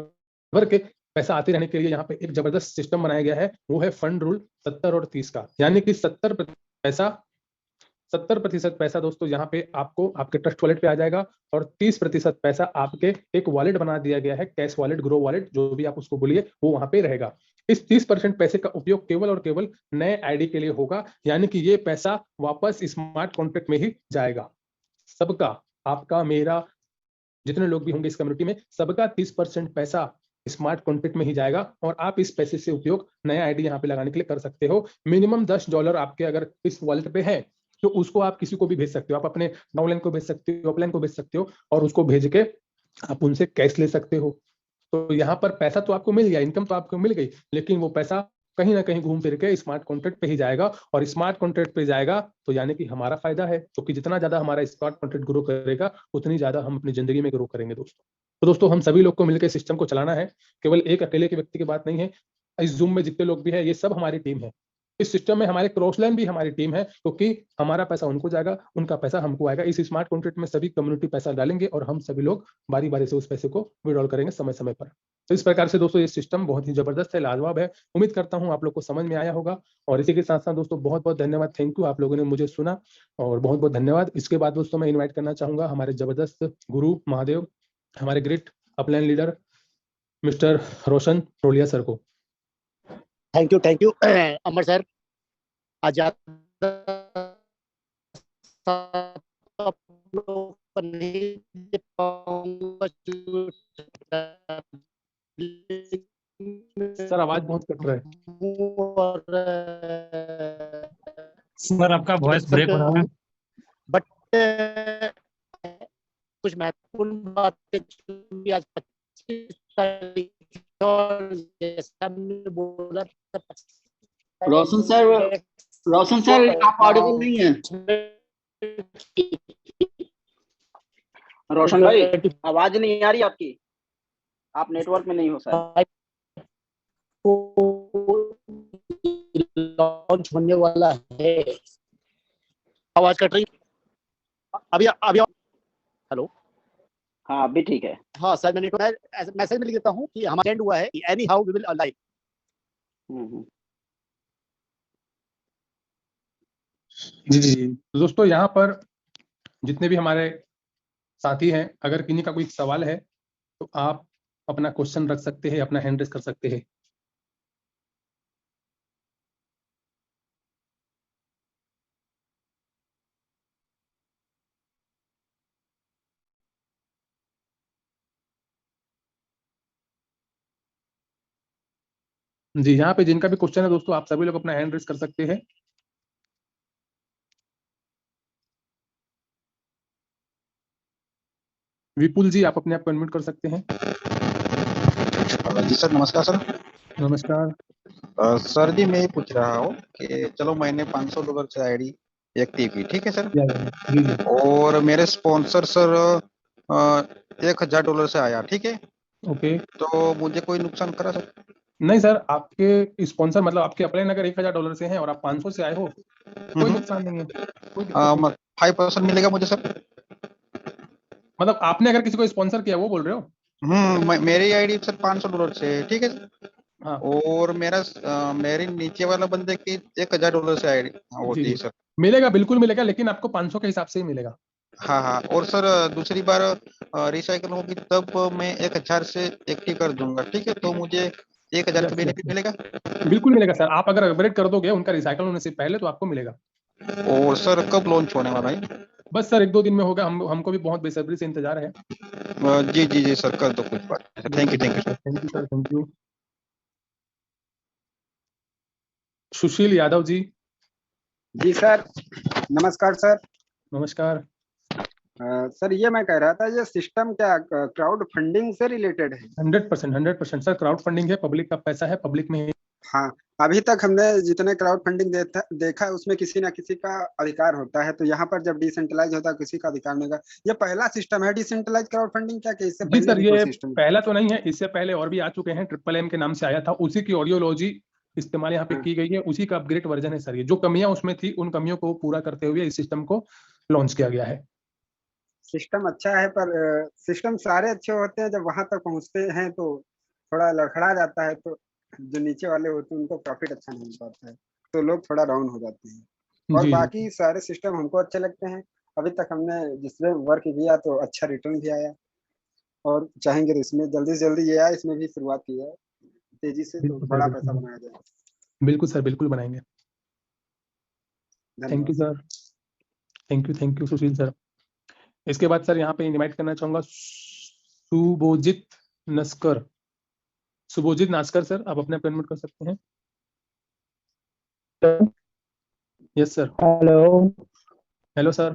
भर के पैसा आते रहने के लिए यहाँ पे एक जबरदस्त सिस्टम बनाया गया है, वो है फंड रूल 70 और 30 का। यानी कि 70% पैसा दोस्तों यहाँ पे आपको आपके ट्रस्ट वॉलेट पे आ जाएगा, और 30% पैसा आपके एक वॉलेट बना दिया गया है, कैश वॉलेट, ग्रो वॉलेट, जो भी आप उसको बोलिए, वो वहां पे रहेगा। इस 30% पैसे का उपयोग केवल और केवल नए आईडी के लिए होगा, यानी कि ये पैसा वापस स्मार्ट कॉन्ट्रैक्ट में ही जाएगा। सबका, आपका, मेरा, जितने लोग भी होंगे इस कम्युनिटी में, सबका 30% पैसा स्मार्ट कॉन्ट्रैक्ट में ही जाएगा, और आप इस पैसे से उपयोग नया आईडी यहाँ पे लगाने के लिए कर सकते हो। मिनिमम $10 आपके अगर इस वॉलेट पे है तो उसको आप किसी को भी भेज सकते हो, आप अपने डाउनलाइन को भेज सकते हो, अपलाइन को भेज सकते हो, और उसको भेज के आप उनसे कैश ले सकते हो। तो यहाँ पर पैसा तो आपको मिल गया, इनकम तो आपको मिल गई, लेकिन वो पैसा कहीं ना कहीं घूम फिर के स्मार्ट कॉन्ट्रैक्ट पे ही जाएगा, और स्मार्ट कॉन्ट्रैक्ट पे जाएगा तो यानी कि हमारा फायदा है, क्योंकि जितना ज्यादा हमारा स्मार्ट कॉन्ट्रैक्ट ग्रो करेगा उतनी ज्यादा हम अपनी जिंदगी में ग्रो करेंगे दोस्तों। तो दोस्तों हम सभी लोग को मिलकर सिस्टम को चलाना है, केवल एक अकेले के व्यक्ति की बात नहीं है। इस जूम में जितने लोग भी है ये सब हमारी टीम है। इस सिस्टम में हमारे क्रॉसलाइन भी हमारी टीम है, क्योंकि हमारा पैसा उनको जाएगा, उनका पैसा हमको आएगा। इस स्मार्ट कॉन्ट्रैक्ट में सभी कम्युनिटी पैसा डालेंगे और हम सभी लोग बारी बारी से उस पैसे को विड्रॉल करेंगे समय समय पर। तो इस प्रकार से दोस्तों ये सिस्टम बहुत ही जबरदस्त है, लाजवाब है। उम्मीद करता हूँ आप लोग को समझ में आया होगा। और इसी के साथ साथ दोस्तों बहुत बहुत धन्यवाद, थैंक यू, आप लोगों ने मुझे सुना, और बहुत बहुत धन्यवाद। इसके बाद दोस्तों मैं इन्वाइट करना चाहूंगा हमारे जबरदस्त गुरु महादेव, हमारे ग्रेट अपलाइन लीडर मिस्टर रोशन रोलिया सर को। Thank you Amar sir. आज नहीं दे पाऊंगा सर आवाज बहुत कट रहा है सर, आपका वॉइस ब्रेक हो रहा है। बट कुछ महत्वपूर्ण बातें भी आज 25 तारीख और जैसा मैंने बोला था, रोशन सर आप ऑडिबल नहीं है। रोशन भाई आवाज नहीं आ रही आपकी, आप नेटवर्क में नहीं हो सर। लॉन्च होने वाला है। आवाज कट रही, अभी हेलो, हाँ अभी ठीक है। हाँ सर, मैंने मैसेज में लिख देता हूँ कि हमारा एंड हुआ है, anyhow we will alive. जी जी जी। दोस्तों यहाँ पर जितने भी हमारे साथी हैं, अगर किन्हीं का कोई सवाल है तो आप अपना क्वेश्चन रख सकते हैं, अपना हैंड रेस कर सकते हैं। जी, यहाँ पे जिनका भी क्वेश्चन है दोस्तों, आप सभी लोग अपना हैंड रेस कर सकते हैं। विपुल जी, आप अपने आप को अनम्यूट कर सकते हैं। जी सर, नमस्कार सर। नमस्कार। सर जी, मैं ये पूछ रहा हूँ कि चलो मैंने $500 से आईडी एक्टिव की, ठीक है सर। जी जी। और मेरे स्पॉन्सर सर $1000 से आया, ठीक है। ओके। तो मुझे कोई नुकसान करा सर? नहीं सर, आपके स्पॉन्सर मतलब आपके अपलाइन अगर $1000 से हैं और आप 500 से आए हो, कोई नुकसान नहीं है, कोई दिक्कत नहीं है। 5% मिलेगा मुझे सर? मतलब आपने अगर किसी को स्पॉन्सर किया वो बोल रहे हो? मेरी आईडी सर $500 से है, ठीक है सर। हाँ। और मेरे नीचे वाला बंदे की $1000 से आईडी होती है सर। मिलेगा, बिल्कुल मिलेगा, लेकिन आपको 500 के हिसाब से ही मिलेगा। हाँ हाँ। और सर दूसरी बार रिसाइकल होगी तब मैं 1000 से एक्टिव कर दूंगा, ठीक है। तो मुझे 1000 का बेनिफिट मिलेगा? बिल्कुल मिलेगा सर, आप अगर अपग्रेड कर दोगे उनका रिसाइकल होने से पहले तो आपको मिलेगा। और सर कब लॉन्च होने वाला है? बस सर 1-2 दिन में होगा, हमको भी बहुत बेसब्री से इंतजार है। जी जी जी सर, कर दो कुछ बात। Thank you sir. Thank you sir, thank you. Sushil Yadav ji. जी सर, नमस्कार सर। नमस्कार। सर ये मैं कह रहा था, ये सिस्टम क्या क्राउड फंडिंग से रिलेटेड है? 100% सर, क्राउड फंडिंग है, पब्लिक का पैसा है, पब्लिक में। हाँ, अभी तक हमने जितने क्राउड फंडिंग देखा है उसमें किसी ना किसी का अधिकार होता है, तो यहाँ पर जब डिसेंट्रलाइज होता है किसी का अधिकार नहीं होगा। ये पहला सिस्टम है डिसेंट्रलाइज क्राउड फंडिंग क्या? इससे जी पहले सर, भी ये कोई सिस्टम? पहला तो नहीं है, इससे पहले और भी आ चुके हैं, MMM के नाम से आया था, उसी की ऑडियोलॉजी इस्तेमाल यहाँ पे की गई है, उसी का अपग्रेड वर्जन है सर। ये जो कमियां उसमें थी उन कमियों को पूरा करते हुए इस सिस्टम को लॉन्च किया गया है। सिस्टम अच्छा है, पर सिस्टम सारे अच्छे होते हैं, जब वहां तक पहुंचते हैं तो थोड़ा लड़खड़ा जाता है, तो जो नीचे वाले होते हैं उनको प्रॉफिट अच्छा नहीं मिल पाता है, तो लोग थोड़ा डाउन हो जाते हैं। और जी बाकी सारे सिस्टम हमको अच्छे लगते हैं। अभी तक हमने जिसमें वर्क किया तो अच्छा रिटर्न भी आया, और चाहेंगे तो इसमें जल्दी से जल्दी ये आए, इसमें भी शुरुआत की है तेजी से, तो बिल्कुल सर, बड़ा पैसा बिल्कुल बनाया जाए। बिल्कुल सर, बिल्कुल बनाएंगे। थैंक धन्यवाद you sir, thank you Sushil sir. इसके बाद सर यहाँ पे इनवाइट करना चाहूंगा सुभोजित नस्कर। सुभोजित नास्कर सर, आप अपने आप अनम्यूट कर सकते हैं। Yes sir. Hello. Hello sir.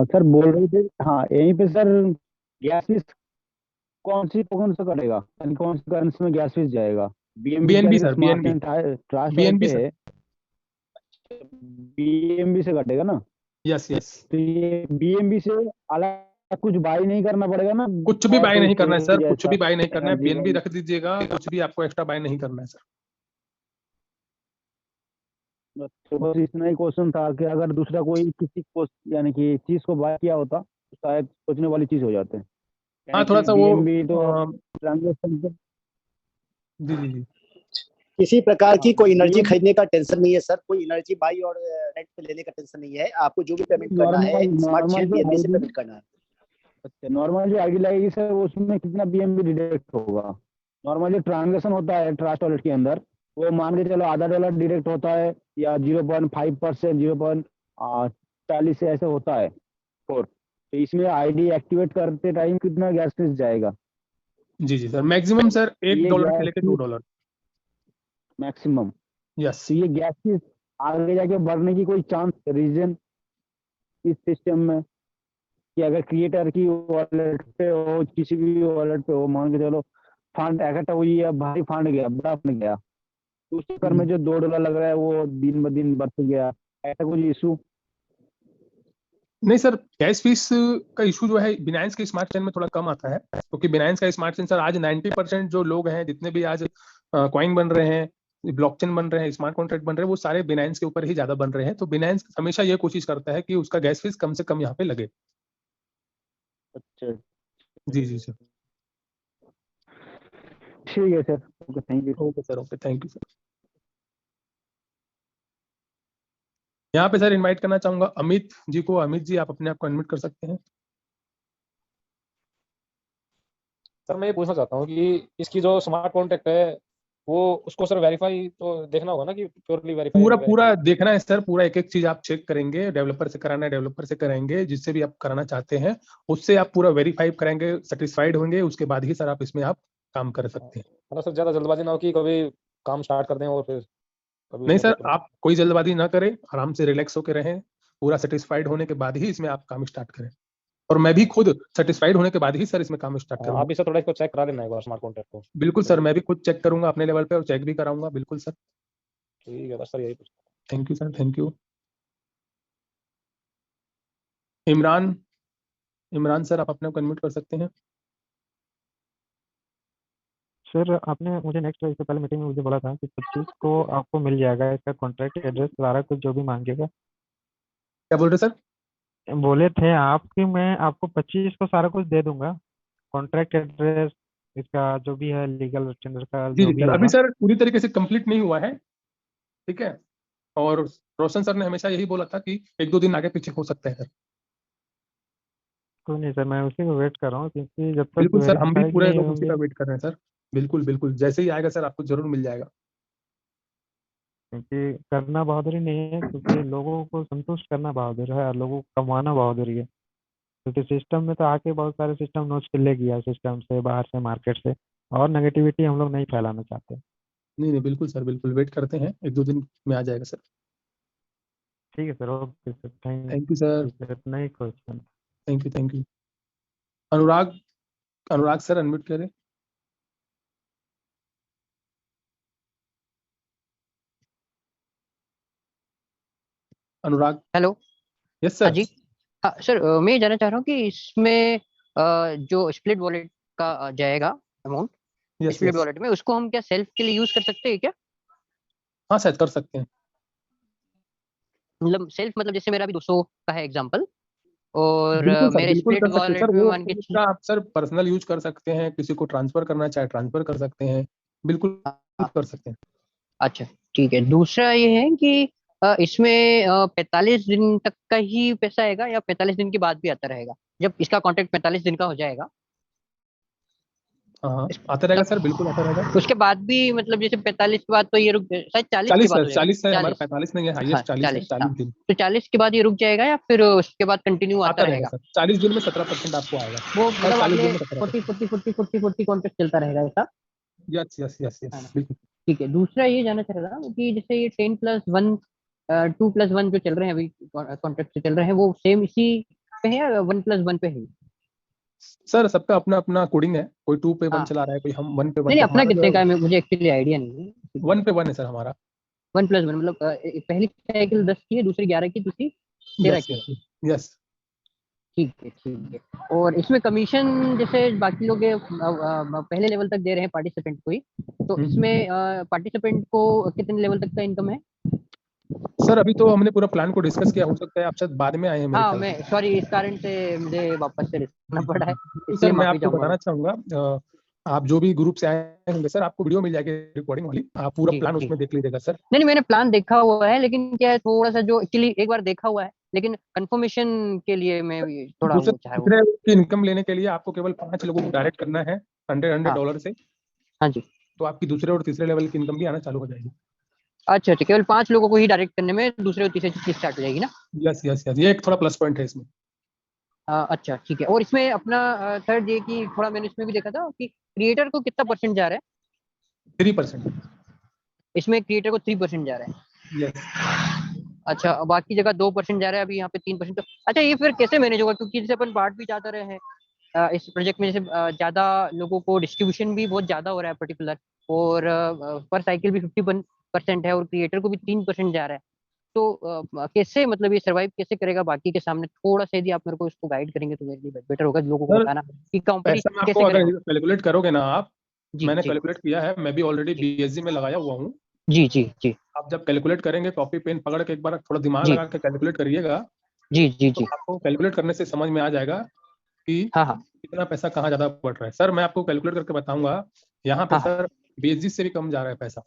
Sir बोल रहे थे, हाँ यहीं पे सर गैस फीस कौन सा करेगा, यानी कौन सी करेंसी में गैस फीस जाएगा? BNB sir, smart BNB, and trust BNB पे सर। है, बीएमबी से कटेगा ना? Yes yes. तो ये बीएमबी से अलग कुछ बाई नहीं करना पड़ेगा ना? कुछ भी और बाय कोई नहीं करना है सर, सेल कुछ जैसा भी बाय नहीं करना है, एनर्जी बीएनबी रख दीजिएगा, कुछ भी आपको एक्स्ट्रा बाय नहीं करना है सर। तो बस इतना ही क्वेश्चन था कि अगर दूसरा कोई किसी को यानी कि चीज को बाय किया होता तो शायद सोचने वाली चीज हो जाते हैं, हाँ, यानी थोड़ा कि सा वो बीएमबी तो ट्रांजेक्शन। जी जी जी। किसी प्रकार की कोई एनर्जी BNB खरीदने का टेंशन नहीं है सर, कोई एनर्जी बाई और रेंट पे लेने का टेंशन नहीं है। आपको जो भी पेमेंट करना है स्मार्ट चेन बीएनबी से पेमेंट करना है। अच्छा, नॉर्मल जो आईडी लगेगी सर उसमें कितना बीएमबी डिडक्ट होगा? नॉर्मल जो ट्रांजेक्शन होता है ट्रस्ट वॉलेट के अंदर, वो मान के चलो $0.50 डिडक्ट होता है, या 0.5%, 0.40 से ऐसे होता है। और तो इसमें आईडी एक्टिवेट करते टाइम कितना गैस फीस जाएगा? जी जी सर, मैक्सिमम सर ये $1 से गैस लेकर फीस $2। मैक्सिमम। यस। तो ये गैस फीस आगे जाके बढ़ने की कोई चांस रीजन इस सिस्टम में, कि अगर क्रिएटर की वॉलेट पे हो, किसी भी वॉलेट पे हो, मान के चलो फंड इकट्ठा हुई है, भारी फंड गया, बड़ा फंड गया, तो उस चक्कर में जो $2 लग रहा है वो दिन ब दिन बढ़ गया, ऐसा कुछ इशू? नहीं सर, गैस फीस का इशू जो है बिनाइंस के स्मार्ट चेन में थोड़ा कम आता है, क्योंकि बिनाइंस का स्मार्ट चेन सर आज 90% जो लोग हैं, जितने भी आज कॉइन बन रहे हैं, ब्लॉकचेन बन रहे हैं, स्मार्ट कॉन्ट्रैक्ट बन रहे हैं, वो सारे बिनाइंस के ऊपर ही ज्यादा बन रहे हैं। तो बिनाइंस हमेशा ये कोशिश करता है कि उसका गैस फीस कम से कम यहाँ पे लगे। अच्छा, जी जी सर। ठीक है sir, okay, thank you. Okay sir, okay, thank you sir. यहाँ पे सर इनवाइट करना चाहूंगा अमित जी को। अमित जी, आप अपने आप को अनम्यूट कर सकते हैं। सर मैं ये पूछना चाहता हूँ कि इसकी जो स्मार्ट कॉन्ट्रैक्ट है वो उसको सर वेरीफाई तो देखना होगा ना कि प्योरली वेरीफाई पूरा देखना है सर, पूरा एक एक चीज आप चेक करेंगे, डेवलपर से कराना है डेवलपर से कराएंगे, जिससे भी आप कराना चाहते हैं उससे आप पूरा वेरीफाई कराएंगे, सेटिस्फाइड होंगे, उसके बाद ही सर आप इसमें आप काम कर सकते हैं। मतलब सर ज्यादा जल्दबाजी ना हो कि कभी काम स्टार्ट कर दें और फिर कभी नहीं उसमें सर, आप कोई जल्दबाजी ना करें, आराम से रिलैक्स होकर रहें, पूरा सेटिस्फाइड होने के बाद ही इसमें आप काम स्टार्ट करें। और मैं भी खुद सेटिस्फाइड होने के बाद ही सर इसमें काम स्टार्ट आप करूंगा। भी सर थोड़ा इसको चेक करा देना एक बार स्मार्ट कॉन्ट्रैक्ट को। बिल्कुल सर, मैं भी खुद चेक करूंगा अपने लेवल पे और चेक भी कराऊंगा, बिल्कुल सर। ठीक है बस सर यही पूछ thank you sir, thank you. Imran, Imran sir आप अपने को अनम्यूट कर सकते हैं। सर आपने मुझे नेक्स्ट इससे पहले मीटिंग में मुझे बोला था कि 25 को आपको मिल जाएगा इसका कॉन्ट्रैक्ट एड्रेस सारा कुछ जो भी मांगेगा। क्या बोल रहे सर? बोले थे आप कि मैं आपको 25 को सारा कुछ दे दूंगा, कॉन्ट्रैक्ट एड्रेस इसका जो भी है लीगल टेंडर का जी जो भी सर, अभी होगा। सर पूरी तरीके से कंप्लीट नहीं हुआ है, ठीक है। और रोशन सर ने हमेशा यही बोला था कि 1-2 दिन आगे पीछे हो सकते हैं सर। कोई नहीं सर, मैं उसी को वेट कर रहा हूँ क्योंकि जब तक बिल्कुल सर, हम भी वेरीफाइड पूरे नहीं लोग उसी होंगे, का वेट कर रहे हैं सर। बिल्कुल बिल्कुल, जैसे ही आएगा सर आपको जरूर मिल जाएगा। क्योंकि करना बहादुरी नहीं है, क्योंकि लोगों को संतुष्ट करना बहादुर है और लोगों को कमाना बहादुरी है। क्योंकि सिस्टम में तो आके बहुत सारे सिस्टम नोच के ले गया, सिस्टम से बाहर से मार्केट से, और नेगेटिविटी हम लोग नहीं फैलाना चाहते। नहीं नहीं, बिल्कुल सर, बिल्कुल वेट करते हैं, 1-2 दिन में आ जाएगा सर। ठीक है sir, okay sir, thank thank you sir, you sir. नहीं question. Thank you, thank you. Anurag, Anurag sir unmute करें। अनुराग। हेलो। यस हाँ सर। जी। हाँ सर, मैं ये जानना चाह रहा हूँ कि इसमें जो स्प्लिट वॉलेट का जाएगा amount, yes split yes, wallet में उसको हम क्या सेल्फ के लिए यूज कर सकते हैं क्या? हाँ शायद कर सकते हैं। मतलब सेल्फ मतलब जैसे मेरा अभी 200 का है एग्जांपल, और बिल्कुल सर, मेरे बिल्कुल स्प्लिट कर सकते हैं सर, वॉलेट में वो मान के उसका आप सर पर्सनल यूज कर सकते हैं, किसी को ट्रांसफर करना चाहे ट्रांसफर कर सकते हैं, बिल्कुल कर सकते हैं। अच्छा ठीक है। दूसरा ये है कि इसमें 45 दिन तक का ही पैसा आएगा या 45 दिन के बाद भी आता रहेगा? जब इसका कॉन्ट्रैक्ट 45 दिन का हो जाएगा हाँ हाँ, आता रहेगा सर, बिल्कुल आता रहेगा। उसके बाद भी, मतलब जैसे 45 के बाद तो ये रुक, शायद 40 के 40 बाद सर, हो जाएगा। 40 है हमारा, 40, 45 नहीं है, हाँ हाईएस्ट 40 है, 40, हाँ। 40 दिन तो 40 के बाद ये रुक जाएगा या फिर उसके बाद कंटिन्यू आता आता रहेगा रहेगा? सर। 40 दिन में 17% आपको आएगा, वो और मतलब 40 अगले दिन में 17%। 40 कॉन्ट्रैक्ट चलता रहेगा ऐसा? यस यस यस है यस, ना? बिल्कुल। ठीक है। दूसरा ये जानना चाह रहा था कि जैसे ये 10+1 2+1 जो चल रहे हैं अभी कॉन्ट्रैक्ट से चल रहे हैं, वो सेम इसी पे है या 1+1 पे है? सर सबका अपना अपना कोडिंग है, कोई 2 पे 1 हाँ। चला रहा है, कोई हम 1 पे 1 नहीं नहीं, पे, अपना हमारा कितने जो का है मुझे एक्चुअली आइडिया नहीं है। 1 पे 1 है सर हमारा। 1+1 मतलब पहली साइकिल 10 की है, दूसरी 11 की, दूसरी 13 यस की है। Yes yes. ठीक है ठीक है। और इसमें कमीशन जैसे बाकी लोग पहले लेवल तक दे रहे हैं पार्टिसिपेंट को ही, तो इसमें पार्टिसिपेंट को कितने लेवल तक का इनकम है? सर अभी तो हमने पूरा प्लान को डिस्कस किया, हो सकता है आप शायद बाद में आए हैं मेरे हाँ, ख्याल मैं से। सॉरी, इस कारण से मुझे वापस से लिखना पड़ा है, तो इसलिए सर मैं माफी आपको चाहूंगा मैं। बताना चाहूंगा, आप जो भी ग्रुप से आए होंगे सर, आपको वीडियो मिल जाएगी रिकॉर्डिंग वाली, आप पूरा जी प्लान जी। उसमें देख लीजिएगा सर। नहीं नहीं, मैंने प्लान देखा हुआ है, लेकिन क्या है थोड़ा सा जो एक्चुअली एक बार देखा हुआ है, लेकिन कंफर्मेशन के लिए मैं भी थोड़ा दूसरे वो चाह रहा हूँ। तीसरे की इनकम लेने के लिए आपको केवल 5 लोगों को डायरेक्ट करना है, हाँ $100 से, हाँ जी। तो आपकी दूसरे और तीसरे लेवल की इनकम भी आना चालू हो जाएगी। अच्छा अच्छा, केवल 5 लोगों को ही डायरेक्ट करने में दूसरे और तीसरे चीज स्टार्ट हो जाएगी ना? यस यस यस, ये एक थोड़ा प्लस पॉइंट है इसमें। अच्छा ठीक है। और इसमें अपना थर्ड ये कि थोड़ा मैंने इसमें भी देखा था कि क्रिएटर को कितना परसेंट जा रहा है? 3%। इसमें क्रिएटर को 3% जा रहा है। यस। अच्छा, बाकी जगह 2% जा रहा है, अभी यहाँ पे 3%। तो अच्छा, ये फिर कैसे मैनेज होगा? क्योंकि जैसे अपन बांट भी चाहते रहे हैं इस प्रोजेक्ट में, जैसे ज्यादा लोगों को डिस्ट्रीब्यूशन भी बहुत ज्यादा हो रहा है पर्टिकुलर, और पर साइकिल भी 50% है, और क्रिएटर को भी 3% जा रहा है। तो कैसे, मतलब ये सर्वाइव कैसे करेगा बाकी के सामने? थोड़ा सा यदि आप मेरे को इसको गाइड करेंगे तो मेरे लिए बेटर होगा, लोगों को सर बताना कि पैसा कंपनी में आपको कैसे अगर करेगा। कैलकुलेट करोगे ना आप, जी मैंने जी कैलकुलेट किया है, मैं भी ऑलरेडी जी बीएसजी में लगाया हुआ हूँ। जी जी जी आप जब कैलकुलेट करेंगे, कॉपी पेन पकड़ के एक बार थोड़ा दिमाग जी लगा के कैलकुलेट करिएगा, जी जी तो जी। आपको कैलकुलेट करने से समझ में आ जाएगा कि हाँ हाँ कितना पैसा कहाँ ज्यादा पड़ रहा है। सर मैं आपको कैलकुलेट करके बताऊंगा, यहाँ पे हाँ हाँ सर बीएसजी से भी कम जा रहा है पैसा,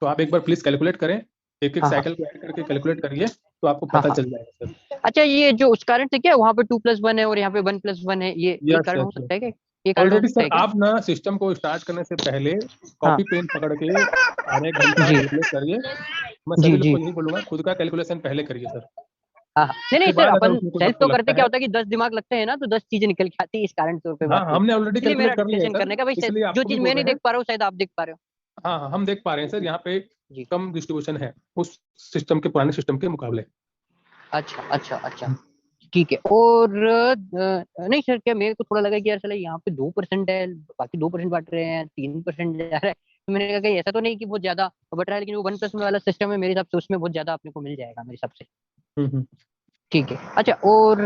तो आप एक बार प्लीज कैलकुलेट करें, एक एक हाँ हाँ साइकिल को ऐड करके कैलकुलेट करिए, तो आपको हाँ पता हाँ। चल जाएगा सर। अच्छा, ये जो उस कारण से क्या वहाँ पे 2+1 है और यहाँ पे 1+1 है, ये यस कारण यस हो यस, सकता है क्या? ये कारण ऑलरेडी हो सकता सर है क्या? आप ना सिस्टम को स्टार्ट करने से पहले हाँ कॉपी पेन पकड़ के आधे एक घंटा जी रिप्लेस करिए। मैं जी सभी लोग जी को यही बोलूंगा, खुद का कैलकुलेशन पहले करिए सर। हाँ हाँ। नहीं नहीं उसके सर, बाद अगर अपन उसमें कुछ सेल्फ आपको तो करते लगता क्या है, होता है कि 10 दिमाग लगते हैं ना, तो 10 चीजें निकल के आती है, इस कारण तौर पे हाँ बात हुई। हमने ऑलरेडी इसलिए मेरा कैलकुलेट कर लिया है डिस्कशन सर, करने का भाई इसलिए जो आपको चीज भी मैं बोल नहीं रहे देख हैं। पा रहा हूँ शायद आप देख पा रहे हो। हाँ हाँ हम देख पा रहे हैं सर, यहाँ पे जी कम डिस्ट्रीब्यूशन है उस सिस्टम के, पुराने सिस्टम के मुकाबले। अच्छा अच्छा अच्छा ठीक है। और नहीं सर, क्या मेरे को थोड़ा लगा कि यार चला यहाँ पे 2% है, बाकी 2% बांट रहे हैं, 3% जा रहा है, तो मैंने कहा कि ऐसा तो नहीं कि बहुत ज्यादा बट रहा है, लेकिन वो 1+ में वाला सिस्टम है मेरे हिसाब से, उसमें बहुत ज्यादा अपने को मिल जाएगा मेरे हिसाब से। हम्म। ठीक है। अच्छा, और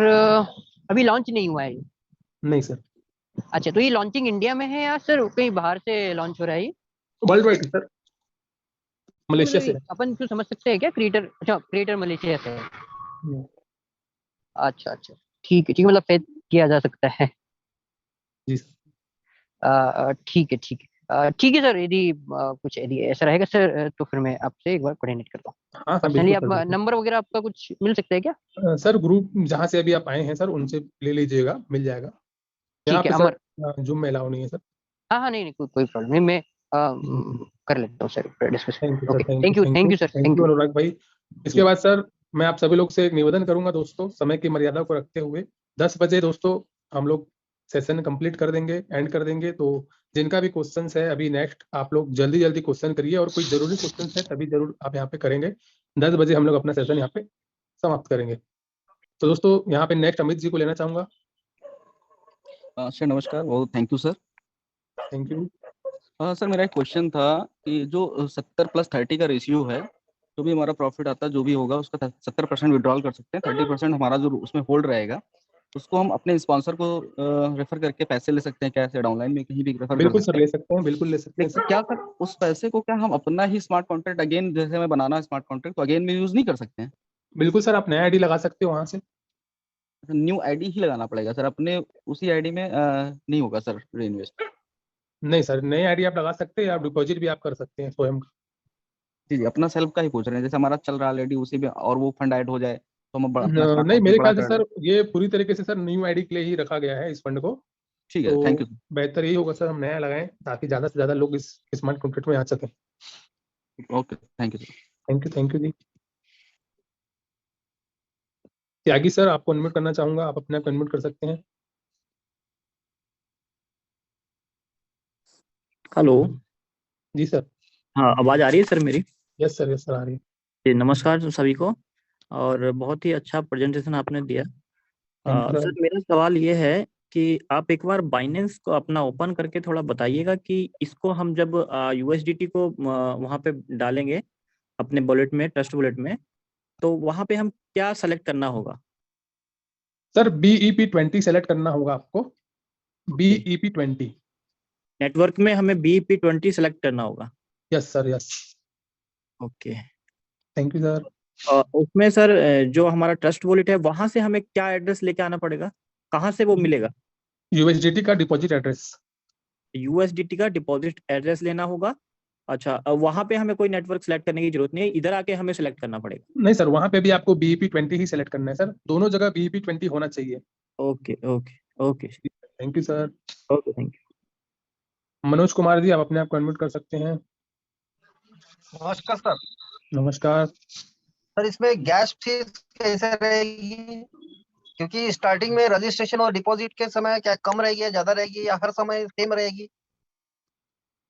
अभी लॉन्च नहीं हुआ है ये? नहीं सर, अच्छा, तो ये लॉन्चिंग इंडिया में है या सर कहीं बाहर से लॉन्च हो रहा है ये? वर्ल्ड वाइड सर, तो मलेशिया मतलब से है। अपन क्यों समझ सकते हैं क्या, क्रिएटर, अच्छा क्रिएटर मलेशिया से है? हम्म, अच्छा अच्छा ठीक है, मतलब फेथ किया जा सकता है। जी सर। ठीक है ठीक है। ठीक है सर, यदि कुछ यदि ऐसा रहेगा सर, तो फिर मैं आपसे एक बार कोऑर्डिनेट करता हूँ हाँ सर पर्सनली। बिल्कुल आप सर, बिल्कुल। नंबर वगैरह आपका कुछ मिल सकता है क्या? सर ग्रुप जहाँ से अभी आप आए हैं सर, उनसे ले लीजिएगा, मिल जाएगा। यहाँ ठीक है पे अमर। सर जूम में अलाउ नहीं है सर। हाँ हाँ, नहीं नहीं, कोई प्रॉब्लम नहीं, मैं कर लेता हूँ sir discuss. Thank you sir, okay, thank you, thank you thank you, thank you sir, thank thank you you Anurag भाई। इसके जी। बाद सर मैं आप सभी लोग से एक निवेदन करूंगा दोस्तों, समय की मर्यादा को रखते हुए 10 बजे दोस्तों हम लोग सेशन कंप्लीट कर देंगे, एंड कर देंगे। तो जिनका भी क्वेश्चन है अभी नेक्स्ट, आप लोग जल्दी जल्दी क्वेश्चन करिए, और कोई जरूरी क्वेश्चन है तभी जरूर आप यहाँ पे करेंगे। 10 बजे हम लोग अपना सेशन यहाँ पे समाप्त करेंगे। तो दोस्तों यहाँ पे नेक्स्ट अमित जी को लेना चाहूंगा। सर नमस्कार, बहुत thank you sir. Thank you. Sir मेरा एक क्वेश्चन था कि जो 70+30 का रेशियो है, जो भी हमारा प्रॉफिट आता है जो भी होगा उसका 70% विड्रॉल कर सकते हैं, 30% हमारा जो उसमें होल्ड रहेगा उसको हम अपने स्पॉन्सर को रेफर करके पैसे ले सकते हैं क्या, ऐसे ऑनलाइन में कहीं भी रेफर कर बिल्कुल सकते सर हैं? ले सकते हैं, बिल्कुल ले सकते हैं लेकिन सर। क्या सर उस पैसे को क्या हम अपना ही स्मार्ट कॉन्ट्रैक्ट अगेन, जैसे हमें बनाना स्मार्ट कॉन्ट्रैक्ट तो अगेन में यूज नहीं कर सकते हैं? बिल्कुल सर, आप नया आईडी लगा सकते हो वहां से। न्यू आईडी ही लगाना पड़ेगा सर, अपने उसी आईडी में नहीं होगा सर री इन्वेस्ट? नहीं सर, नई आईडी आप लगा सकते हैं, आप डिपॉजिट भी आप कर सकते हैं स्वयं का। जी जी, अपना सेल्फ का ही पूछ रहे हैं, जैसे हमारा चल रहा है ऑलरेडी उसी में, और वो फंड ऐड हो जाए तो हम अपना स्मार्ट नहीं, कॉन्ट्रैक्ट मेरे बड़ा ख्याल से कर दें। सर ये पूरी तरीके से सर न्यू आईडी के लिए ही रखा गया है इस फंड को। ठीक है, थैंक तो यू। बेहतर यही होगा सर हम नया लगाएं, ताकि ज्यादा से ज्यादा लोग इस स्मार्ट कॉन्ट्रैक्ट में आ सकें। Okay, thank you sir. Thank you जी। त्यागी सर आपको अनम्यूट करना चाहूंगा, आप अपने आप अनम्यूट कर सकते हैं। हेलो। जी सर। हाँ, आवाज़ आ रही है सर मेरी? यस सर, यस सर, आ रही है। जी नमस्कार सभी को। और बहुत ही अच्छा प्रेजेंटेशन आपने दिया। Thank you sir sir. मेरा सवाल ये है कि आप एक बार बाइनेंस को अपना ओपन करके थोड़ा बताइएगा कि इसको हम जब यूएसडीटी को वहाँ पे डालेंगे अपने वॉलेट में, ट्रस्ट वॉलेट में, तो वहाँ पे हम क्या सेलेक्ट करना होगा? सर BEP20 सेलेक्ट करना होगा आपको, BEP20। नेटवर्क में हमें BEP20 सेलेक्ट करना होगा? Yes sir, yes. Okay. Thank you sir. उसमें सर जो हमारा ट्रस्ट वॉलेट है वहाँ से हमें क्या एड्रेस लेके आना पड़ेगा, कहाँ से वो मिलेगा? USDT का डिपॉजिट एड्रेस। यूएसडीटी का डिपॉजिट एड्रेस लेना होगा। अच्छा, वहाँ पे हमें कोई नेटवर्क सेलेक्ट करने की जरूरत नहीं है, इधर आके हमें सेलेक्ट करना पड़ेगा? नहीं सर, वहां पे भी आपको BEP20 ही सेलेक्ट करना है सर, दोनों जगह BEP20 होना चाहिए। Okay okay okay. Thank you sir. Okay, thank you. Manoj Kumar ji आप अपने आप को अनम्यूट कर सकते हैं। नमस्कार सर। नमस्कार। सर इसमें गैस फीस कैसे रहेगी? क्योंकि स्टार्टिंग में रजिस्ट्रेशन और डिपॉजिट के समय क्या कम रहेगी या ज्यादा रहेगी, या हर समय सेम रहेगी?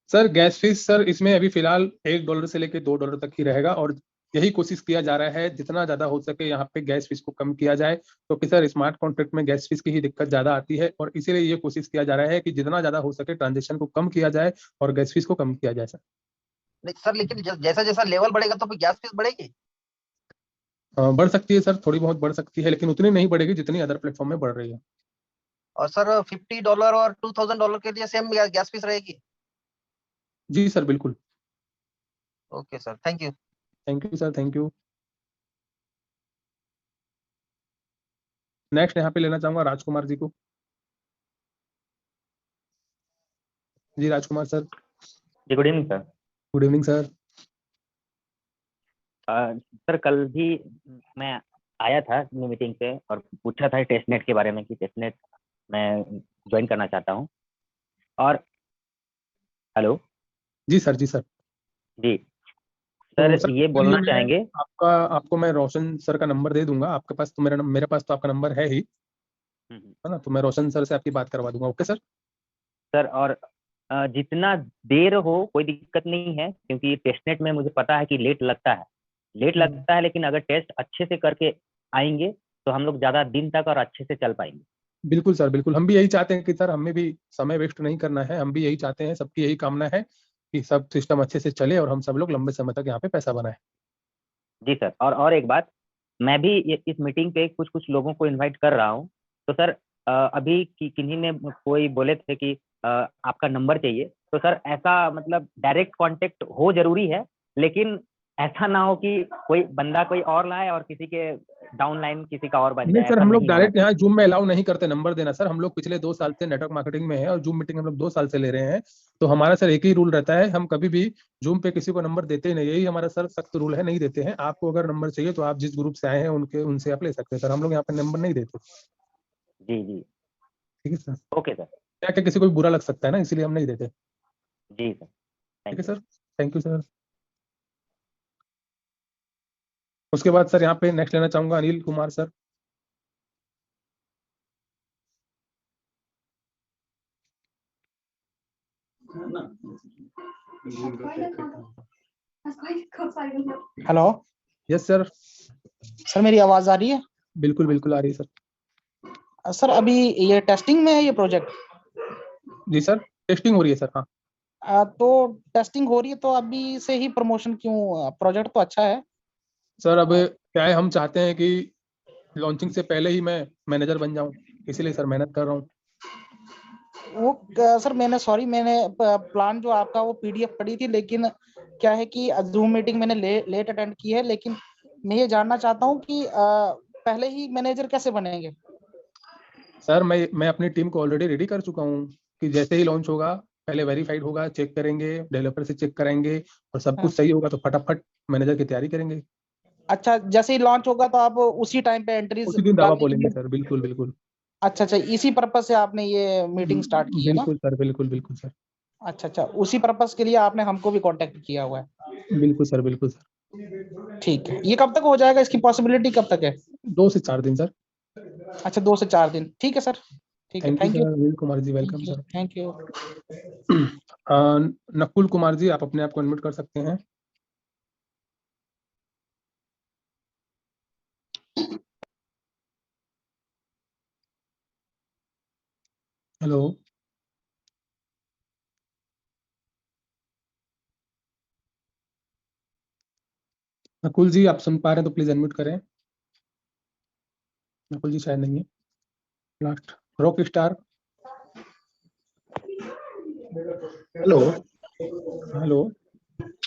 सर गैस फीस सर इसमें अभी फिलहाल $1 से लेकर $2 तक ही रहेगा, और यही कोशिश किया जा रहा है जितना ज्यादा हो सके यहाँ पे गैस फीस को कम किया जाए, क्योंकि सर स्मार्ट कॉन्ट्रैक्ट में गैस फीस की ही दिक्कत ज्यादा आती है, और इसीलिए ये कोशिश किया जा रहा है कि जितना ज्यादा हो सके ट्रांजेक्शन को कम किया जाए और गैस फीस को कम किया जाए सर। नहीं सर, लेकिन जैसा जैसा लेवल बढ़ेगा तो फिर गैस फीस बढ़ेगी? बढ़ सकती है सर, थोड़ी बहुत बढ़ सकती है, लेकिन उतनी नहीं बढ़ेगी जितनी अदर प्लेटफॉर्म में बढ़ रही है। और सर $50 और $2000 के लिए सेम गैस फीस रहेगी? जी सर बिल्कुल। Okay sir, thank you. Thank you sir, thank you. Next यहाँ पे लेना चाहूंगा राजकुमार जी को। जी राजकुमार सर। जी good evening sir. Good evening sir. Sir कल भी मैं आया था अपनी मीटिंग पे और पूछा था टेस्टनेट के बारे में कि टेस्टनेट मैं ज्वाइन करना चाहता हूँ, और हेलो जी सर, जी सर। जी तो सर, सर ये चलिए बोलना मैं चाहेंगे। आपको मैं रोशन सर का नंबर दे दूंगा। आपके पास तो मेरे पास तो आपका नंबर है ही, है ना? तो मैं रोशन सर से आपकी बात करवा दूंगा। Okay sir. सर और जितना देर हो कोई दिक्कत नहीं है, क्योंकि टेस्टनेट में मुझे पता है कि लेट लगता है, लेकिन अगर टेस्ट अच्छे से करके आएंगे तो हम लोग ज्यादा दिन तक और अच्छे से चल पाएंगे। बिल्कुल सर, बिल्कुल। हम भी यही चाहते हैं कि सर हमें भी समय वेस्ट नहीं करना है। हम भी यही चाहते हैं, सबकी यही कामना है कि सब सिस्टम अच्छे से चले और हम सब लोग लंबे समय तक यहाँ पे पैसा बनाए। जी सर, और एक बात, मैं भी इस मीटिंग पे कुछ कुछ लोगों को इनवाइट कर रहा हूँ। तो सर अभी किन्हीं ने कोई बोले थे कि आपका नंबर चाहिए, तो सर ऐसा मतलब डायरेक्ट कांटेक्ट हो जरूरी है, लेकिन ऐसा ना हो कि कोई बंदा कोई और लाए और किसी के डाउनलाइन किसी का और बन नहीं जाए। सर, ऐसा हम लोग नहीं होना डायरेक्ट चाहिए। यहाँ जूम में अलाउ नहीं करते नंबर देना सर। हम लोग पिछले 2 साल से नेटवर्क मार्केटिंग में है और जूम मीटिंग हम लोग 2 साल से ले रहे हैं। तो हमारा सर एक ही रूल रहता है, हम कभी भी जूम पे किसी को नंबर देते ही नहीं। यही हमारा सर सख्त रूल है, नहीं देते हैं। आपको अगर नंबर चाहिए तो आप जिस ग्रुप से आए हैं उनसे आप ले सकते हैं सर। हम लोग यहाँ पे नंबर नहीं देते। जी जी, ठीक है सर। Okay sir. क्या क्या किसी को भी बुरा लग सकता है ना, इसलिए हम नहीं देते। जी सर, ठीक है सर, थैंक यू सर। उसके बाद सर यहाँ पे नेक्स्ट लेना चाहूंगा Anil Kumar sir. Hello. Yes sir. Sir मेरी आवाज आ रही है? बिल्कुल बिल्कुल आ रही है सर। सर अभी ये टेस्टिंग में है ये प्रोजेक्ट? जी सर, टेस्टिंग हो रही है सर। हाँ तो टेस्टिंग हो रही है तो अभी से ही प्रमोशन क्यों? प्रोजेक्ट तो अच्छा है सर। अब क्या है, हम चाहते हैं कि लॉन्चिंग से पहले ही मैं मैनेजर बन जाऊं, इसीलिए सर मेहनत कर रहा हूं। वो सर मैंने प्लान जो आपका वो पीडीएफ पढ़ी थी, लेकिन क्या है कि जूम मीटिंग मैंने लेट अटेंड की है। लेकिन मैं ये जानना चाहता हूँ कि पहले ही मैनेजर कैसे बनेंगे? सर मैं अपनी टीम को ऑलरेडी रेडी कर चुका हूँ कि जैसे ही लॉन्च होगा पहले वेरीफाइड होगा, चेक करेंगे, डेवलपर से चेक करेंगे और सब कुछ सही होगा तो फटाफट मैनेजर की तैयारी करेंगे। अच्छा, जैसे ही लॉन्च होगा तो आप उसी टाइम पे एंट्रीज उसी दिन दावा बोलेंगे सर। बिल्कुल बिल्कुल। अच्छा, इसी पर्पज से आपने ये मीटिंग स्टार्ट की है ना? बिल्कुल सर, बिल्कुल बिल्कुल सर। अच्छा, उसी पर्पज के लिए आपने हमको भी कांटेक्ट किया हुआ है? बिल्कुल सर, बिल्कुल सर। ठीक है, ये कब तक हो जाएगा? इसकी पॉसिबिलिटी कब तक है? 2 से 4 दिन सर। अच्छा, 2 से 4 दिन। ठीक है सर, ठीक है, thank you thank you sir. Anil Kumar ji, welcome sir. Thank you. Nakul Kumar ji, आप अपने आप को अनम्यूट कर सकते हैं। हेलो नकुल जी, आप सुन पा रहे हैं तो प्लीज अनम्यूट करें। नकुल जी शायद नहीं है। Last rock star. Hello. Hello.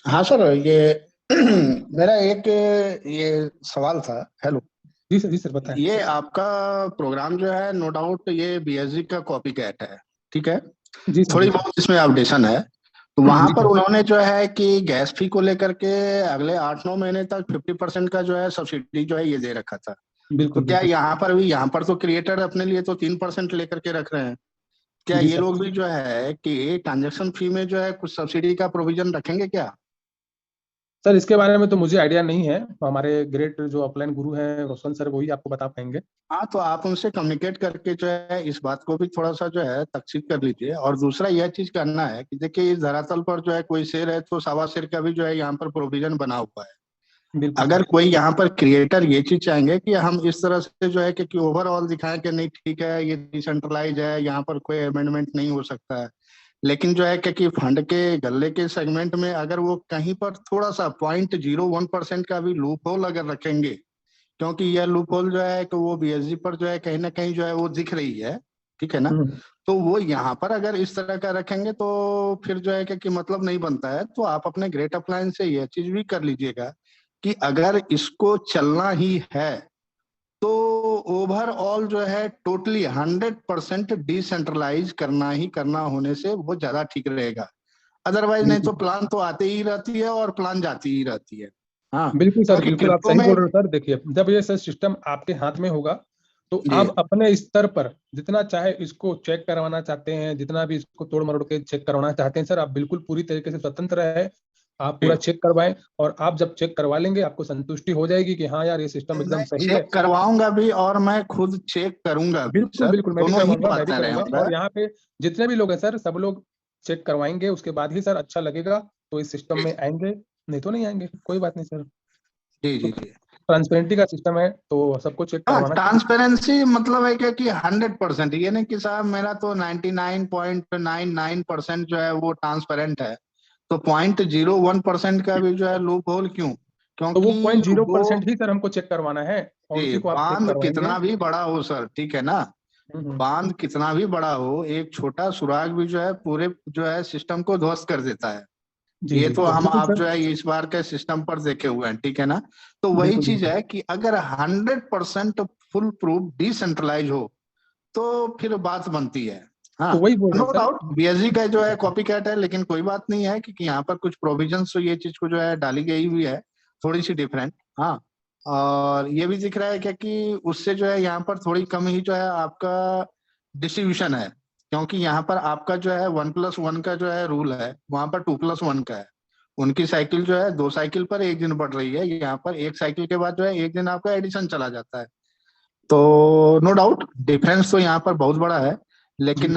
हाँ सर, ये मेरा एक ये सवाल था। हेलो। जी सर बताएं। ये आपका प्रोग्राम जो है नो डाउट ये बीएसजी का कॉपी कैट है, ठीक है? जी सर। थोड़ी बहुत इसमें अपडेशन है। तो वहां पर उन्होंने जो है कि गैस फी को लेकर के अगले 8-9 महीने तक 50% का जो है सब्सिडी जो है ये दे रखा था। बिल्कुल। तो क्या यहाँ पर भी, यहाँ पर तो क्रिएटर अपने लिए तो 3% लेकर के रख रहे हैं, क्या जी ये सर। लोग भी जो है कि ट्रांजेक्शन फी में जो है कुछ सब्सिडी का प्रोविजन रखेंगे क्या? सर इसके बारे में तो मुझे आइडिया नहीं है। हमारे ग्रेट जो अपलाइन गुरु हैं रोशन सर, वही आपको बता पाएंगे। हाँ, तो आप उनसे कम्युनिकेट करके जो है इस बात को भी थोड़ा सा जो है तकसीद कर लीजिए। और दूसरा यह चीज करना है कि देखिए इस धरातल पर जो है कोई शेर है तो सवा शेर का भी जो है यहाँ पर प्रोविजन बना हुआ है। अगर कोई यहाँ पर क्रिएटर ये चीज चाहेंगे कि हम इस तरह से जो है कि ओवरऑल दिखाएं कि नहीं ठीक है ये डिसेंट्रलाइज है, यहाँ पर कोई अमेंडमेंट नहीं हो सकता है, लेकिन जो है कि फंड के गल्ले के सेगमेंट में अगर वो कहीं पर थोड़ा सा 0.01% का भी लूप होल अगर रखेंगे, क्योंकि यह लूप होल जो है कि वो बीएसजी पर जो है कहीं ना कहीं जो है वो दिख रही है, ठीक है ना? तो वो यहाँ पर अगर इस तरह का रखेंगे तो फिर जो है कि मतलब नहीं बनता है। तो आप अपने ग्रेट अप्लायंस से यह चीज भी कर लीजिएगा कि अगर इसको चलना ही है तो ओवरऑल जो है टोटली 100% डिसेंट्रलाइज करना ही करना होने से वो ज्यादा ठीक रहेगा। अदरवाइज नहीं तो प्लान तो आते ही रहती है और प्लान जाती ही रहती है। हाँ बिल्कुल सर, बिल्कुल आप क्रिप्टो सही में बोल रहे हो सर। देखिए जब ये सर सिस्टम आपके हाथ में होगा तो जी। आप अपने स्तर पर जितना चाहे इसको चेक करवाना चाहते हैं, जितना भी इसको तोड़ मरोड़ के चेक करवाना चाहते हैं सर, आप बिल्कुल पूरी तरीके से स्वतंत्र है। आप पूरा चेक करवाएं, और आप जब चेक करवा लेंगे आपको संतुष्टि हो जाएगी कि हाँ यार ये सिस्टम एकदम मैं सही है। चेक करवाऊंगा भी और मैं खुद चेक करूंगा भी बिल्कुल सर, बिल्कुल, मैं भी दोनों ही करवाऊंगा, मैं भी बातें रहे करूंगा। और यहाँ पे जितने भी लोग हैं सर, सब लोग चेक करवाएंगे, उसके बाद ही सर अच्छा लगेगा तो इस सिस्टम में आएंगे, नहीं तो नहीं आएंगे। कोई बात नहीं सर, जी जी जी। ट्रांसपेरेंटी का सिस्टम है तो सबको चेक हाँ, करवाना चाहिए। ट्रांसपेरेंसी मतलब है क्या कि 100%, ये नहीं कि साहब मेरा तो 99.99% जो है वो ट्रांसपेरेंट है, तो 0.01% का भी जो है लूप होल क्यों? तो वो क्योंकि 0.0% ही सर हमको चेक करवाना है, और जी, उसी को आप चेक बांध करवाएंगे। कितना भी बड़ा हो सर, ठीक है ना, बांध कितना भी बड़ा हो, एक छोटा सुराग भी जो है पूरे जो है सिस्टम को ध्वस्त कर देता है। जी, ये जी, तो तो हम बिल्कुल आप सर। जो है इस बार के सिस्टम पर देखे हुए हैं, ठीक है ना। तो वही बिल्कुल, चीज बिल्कुल। है कि अगर 100% फुल प्रूफ डिसेंट्रलाइज हो तो फिर बात बनती है। हाँ, तो वही बोल रहे नो हैं सर। डाउट बीएसजी का जो है कॉपी कैट है, लेकिन कोई बात नहीं है क्योंकि यहाँ पर कुछ प्रोविजन तो ये चीज को जो है डाली गई हुई है, थोड़ी सी डिफरेंट। हाँ, और ये भी दिख रहा है क्या कि उससे जो है यहाँ पर थोड़ी कम ही जो है आपका डिस्ट्रीब्यूशन है, क्योंकि यहाँ पर आपका जो है 1+1 का जो है रूल है, वहां पर 2+1 का है। उनकी साइकिल जो है 2 साइकिल पर 1 दिन बढ़ रही है, यहाँ पर 1 साइकिल के बाद जो है 1 दिन आपका एडिशन चला जाता है। तो नो डाउट डिफरेंस तो यहाँ पर बहुत बड़ा है, लेकिन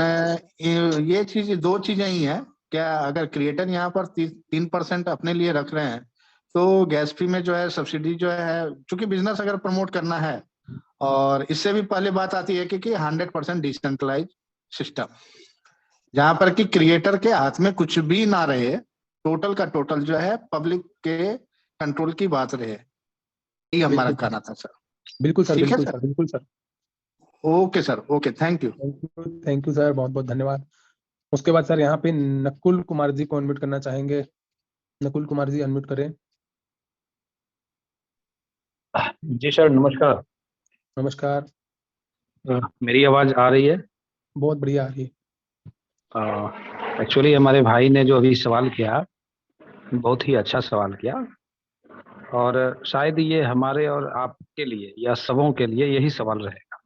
ये चीज 2 चीजें ही है क्या, अगर क्रिएटर यहाँ पर 3% अपने लिए रख रहे हैं तो गैस फी में जो है सब्सिडी जो है, चूंकि बिजनेस अगर प्रमोट करना है, और इससे भी पहले बात आती है कि 100% डिसेंट्रलाइज सिस्टम, जहां पर कि क्रिएटर के हाथ में कुछ भी ना रहे, टोटल का टोटल जो है पब्लिक के कंट्रोल की बात रहे, ये हमारा कहना था सर। बिल्कुल सर, ठीक है बिल्कुल सर, सर, बिल्कुल sir. Okay sir, okay, thank you. Thank you sir, बहुत बहुत धन्यवाद। उसके बाद सर यहाँ पे नकुल कुमार जी को अनम्यूट करना चाहेंगे। नकुल कुमार जी अनम्यूट करें। जी सर, नमस्कार। नमस्कार। मेरी आवाज आ रही है? बहुत बढ़िया आ रही है। एक्चुअली हमारे भाई ने जो अभी सवाल किया, बहुत ही अच्छा सवाल किया, और शायद ये हमारे और आपके लिए या सबों के लिए यही सवाल रहेगा,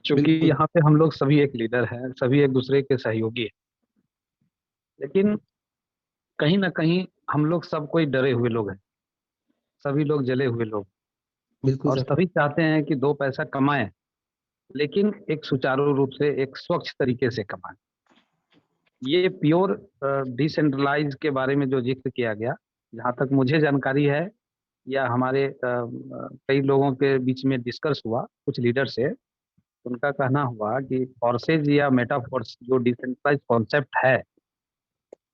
क्योंकि यहाँ पे हम लोग सभी एक लीडर हैं, सभी एक दूसरे के सहयोगी हैं, लेकिन कहीं ना कहीं हम लोग सब कोई डरे हुए लोग हैं, सभी लोग जले हुए लोग, बिल्कुल और सर। सभी चाहते हैं कि 2 पैसा कमाएं, लेकिन एक सुचारू रूप से, एक स्वच्छ तरीके से कमाएं। ये प्योर डिसेंट्रलाइज के बारे में जो जिक्र किया गया, जहाँ तक मुझे जानकारी है या हमारे कई लोगों के बीच में डिस्कस हुआ कुछ लीडर से, उनका कहना हुआ कि फोर्सेज या मेटाफोर्स जो डिसेंट्रलाइज कॉन्सेप्ट है,